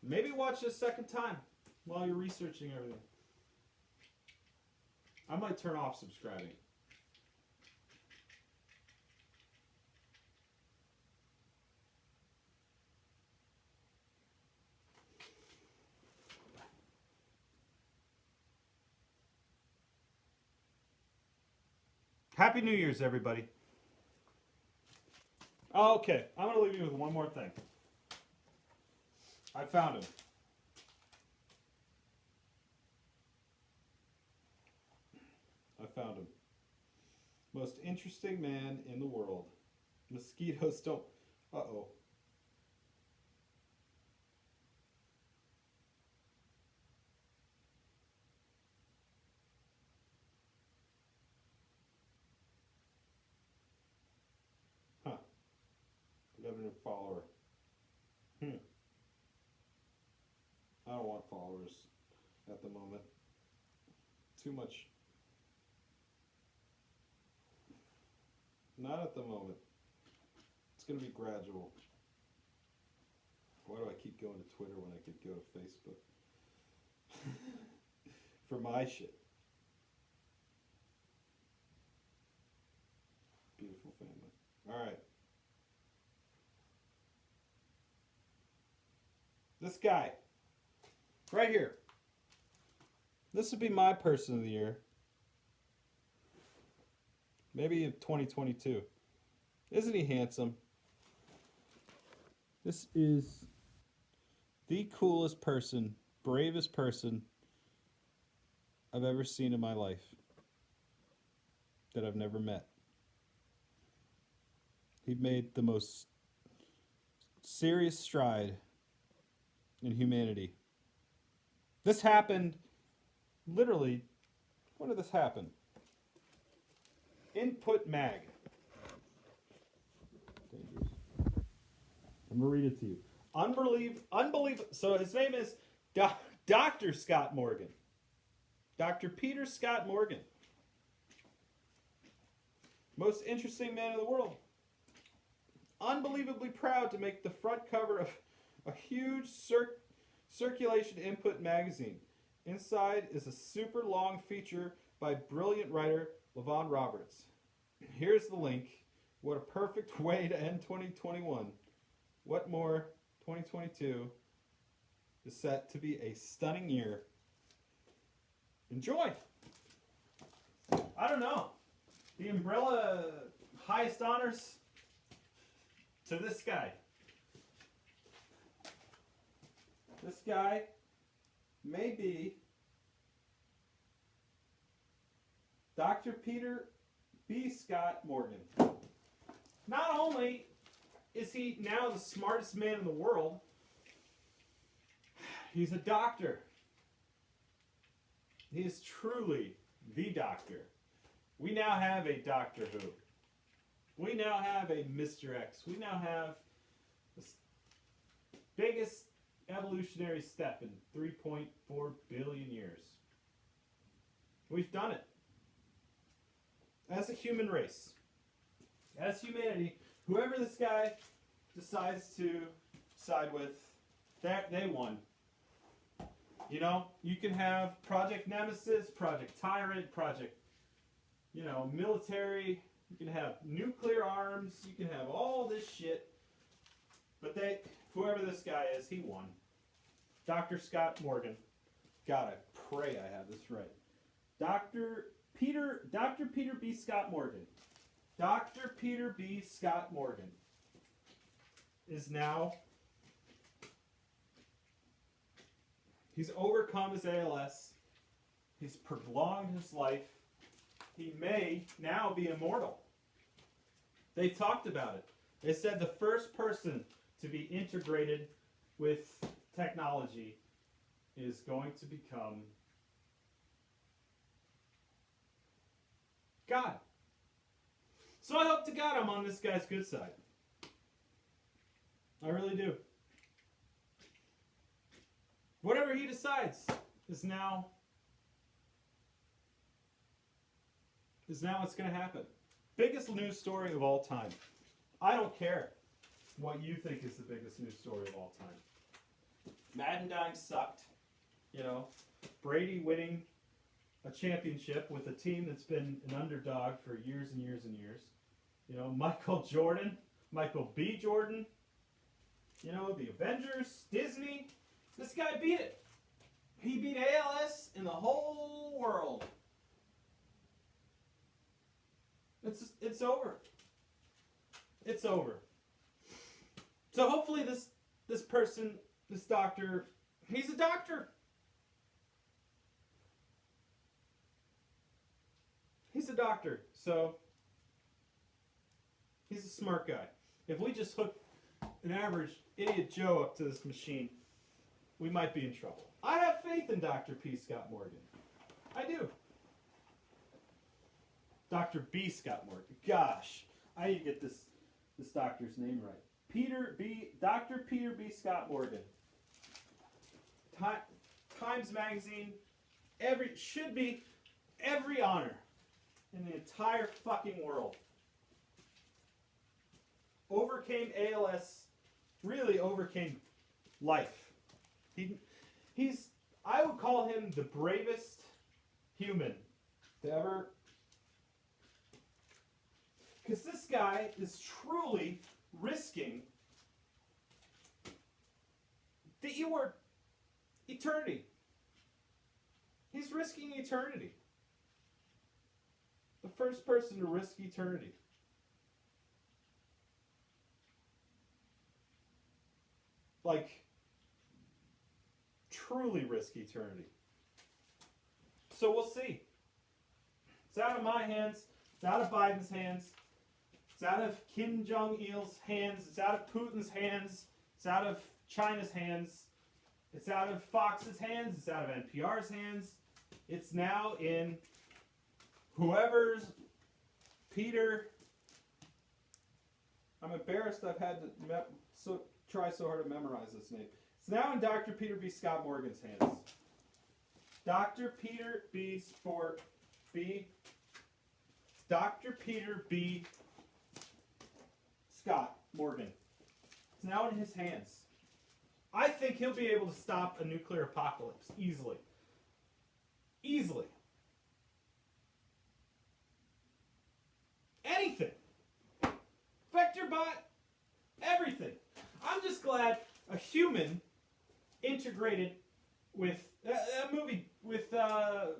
A: maybe watch this second time while you're researching everything. I might turn off subscribing. Happy New Year's, everybody. Okay, I'm going to leave you with one more thing. I found him. Most interesting man in the world. Mosquitoes don't... Uh-oh. Huh. 11 follower. I don't want followers at the moment. Too much. Not at the moment. It's going to be gradual. Why do I keep going to Twitter when I could go to Facebook? For my shit. Beautiful family. Alright. This guy. Right here. This would be my person of the year. Maybe in 2022. Isn't he handsome? This is the coolest person, bravest person I've ever seen in my life that I've never met. He made the most serious stride in humanity. This happened literally, when did this happen? Input Mag. Dangerous. I'm going to read it to you. Unbelievable. So his name is Dr. Scott Morgan. Dr. Peter Scott Morgan. Most interesting man in the world. Unbelievably proud to make the front cover of a huge circulation Input magazine. Inside is a super long feature by brilliant writer Levon Roberts. Here's the link. What a perfect way to end 2021. What more? 2022 is set to be a stunning year. Enjoy. I don't know. The umbrella highest honors to this guy. This guy may be Dr. Peter B. Scott Morgan. Not only is he now the smartest man in the world, he's a doctor. He is truly the doctor. We now have a Doctor Who. We now have a Mr. X. We now have the biggest evolutionary step in 3.4 billion years. We've done it. As a human race, as humanity, whoever this guy decides to side with, they won. You know, you can have Project Nemesis, Project Tyrant, Project, military. You can have nuclear arms. You can have all this shit. But whoever this guy is, he won. Dr. Scott Morgan. God, I pray I have this right. Dr. Peter B. Scott Morgan. Dr. Peter B. Scott Morgan is now, he's overcome his ALS. He's prolonged his life. He may now be immortal. They talked about it. They said the first person to be integrated with technology is going to become God. So I hope to God I'm on this guy's good side. I really do. Whatever he decides is now what's going to happen. Biggest news story of all time. I don't care what you think is the biggest news story of all time. Madden dying sucked. Brady winning a championship with a team that's been an underdog for years and years and years. Michael B. Jordan, the Avengers, Disney. This guy beat it. He beat ALS in the whole world. It's over. It's over. So hopefully this person, this doctor, he's a doctor. He's a doctor, so he's a smart guy. If we just hook an average idiot Joe up to this machine, we might be in trouble. I have faith in Dr. P. Scott Morgan. I do. Dr. B. Scott Morgan. Gosh, I need to get this doctor's name right. Dr. Peter B. Scott Morgan. Times Magazine. Should be every honor in the entire fucking world. Overcame ALS. Really overcame life. I would call him the bravest human to ever. Because this guy is truly risking eternity. He's risking eternity. The first person to risk eternity. Truly risk eternity. So we'll see. It's out of my hands. It's out of Biden's hands. It's out of Kim Jong-il's hands. It's out of Putin's hands. It's out of China's hands. It's out of Fox's hands. It's out of NPR's hands. It's now in whoever's Peter. I'm embarrassed I've had to try so hard to memorize this name. It's now in Dr. Peter B. Scott Morgan's hands. Dr. Peter B. Scott Morgan. It's now in his hands. I think he'll be able to stop a nuclear apocalypse easily. Easily. anything. Vector bot, everything. I'm just glad a human integrated with a movie with the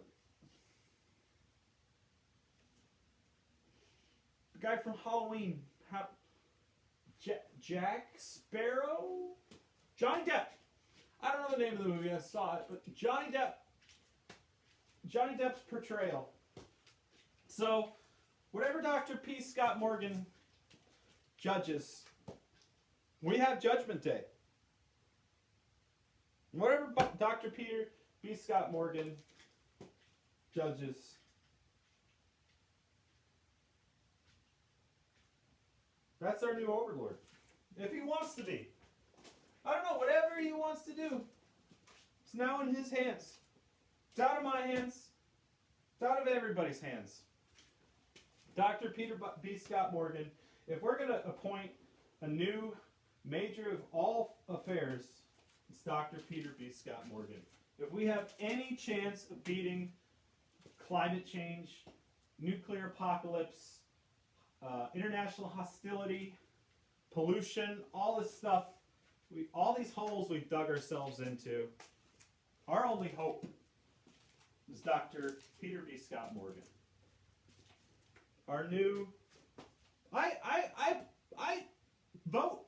A: guy from Halloween. Jack Sparrow? Johnny Depp. I don't know the name of the movie, I saw it, but Johnny Depp's portrayal. So, whatever Dr. P. Scott Morgan judges, we have Judgment Day. Whatever Dr. Peter B. Scott Morgan judges, that's our new overlord. If he wants to be. I don't know, whatever he wants to do. It's now in his hands. It's out of my hands. It's out of everybody's hands. Dr. Peter B. Scott Morgan, if we're going to appoint a new major of all affairs, it's Dr. Peter B. Scott Morgan. If we have any chance of beating climate change, nuclear apocalypse, international hostility, pollution, all this stuff, all these holes we've dug ourselves into, our only hope is Dr. Peter B. Scott Morgan. Our new, I vote.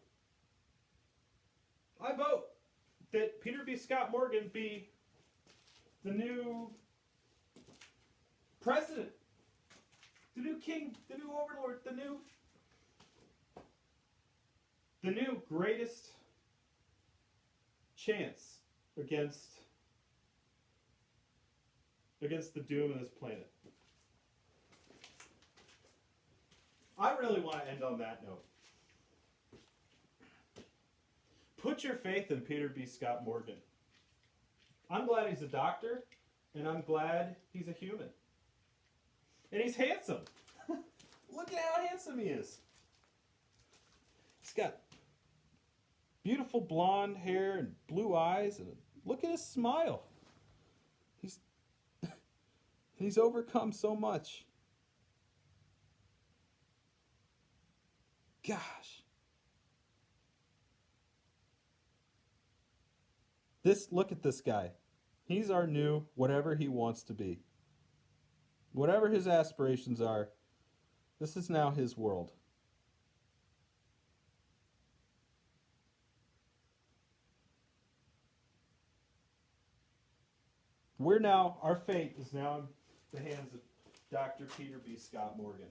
A: I vote that Peter B. Scott Morgan be the new president, the new king, the new overlord, the new greatest chance against the doom of this planet. I really want to end on that note. Put your faith in Peter B. Scott Morgan. I'm glad he's a doctor, and I'm glad he's a human. And he's handsome. Look at how handsome he is. He's got beautiful blonde hair and blue eyes, and look at his smile. He's overcome so much. Gosh. Look at this guy. He's our new whatever he wants to be. Whatever his aspirations are, this is now his world. Our fate is now in the hands of Dr. Peter B. Scott Morgan.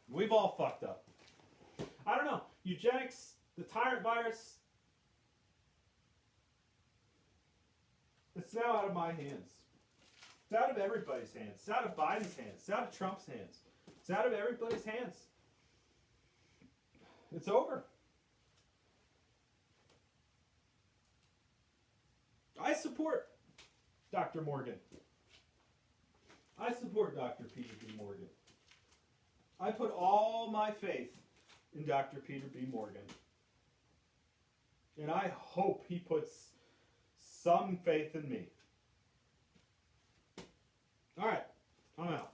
A: We've all fucked up. I don't know. Eugenics, the tyrant virus, it's now out of my hands. It's out of everybody's hands. It's out of Biden's hands. It's out of Trump's hands. It's out of everybody's hands. It's over. I support Dr. Morgan. I support Dr. Peter B. Morgan. I put all my faith in Dr. Peter B. Morgan. And I hope he puts some faith in me. All right, I'm out.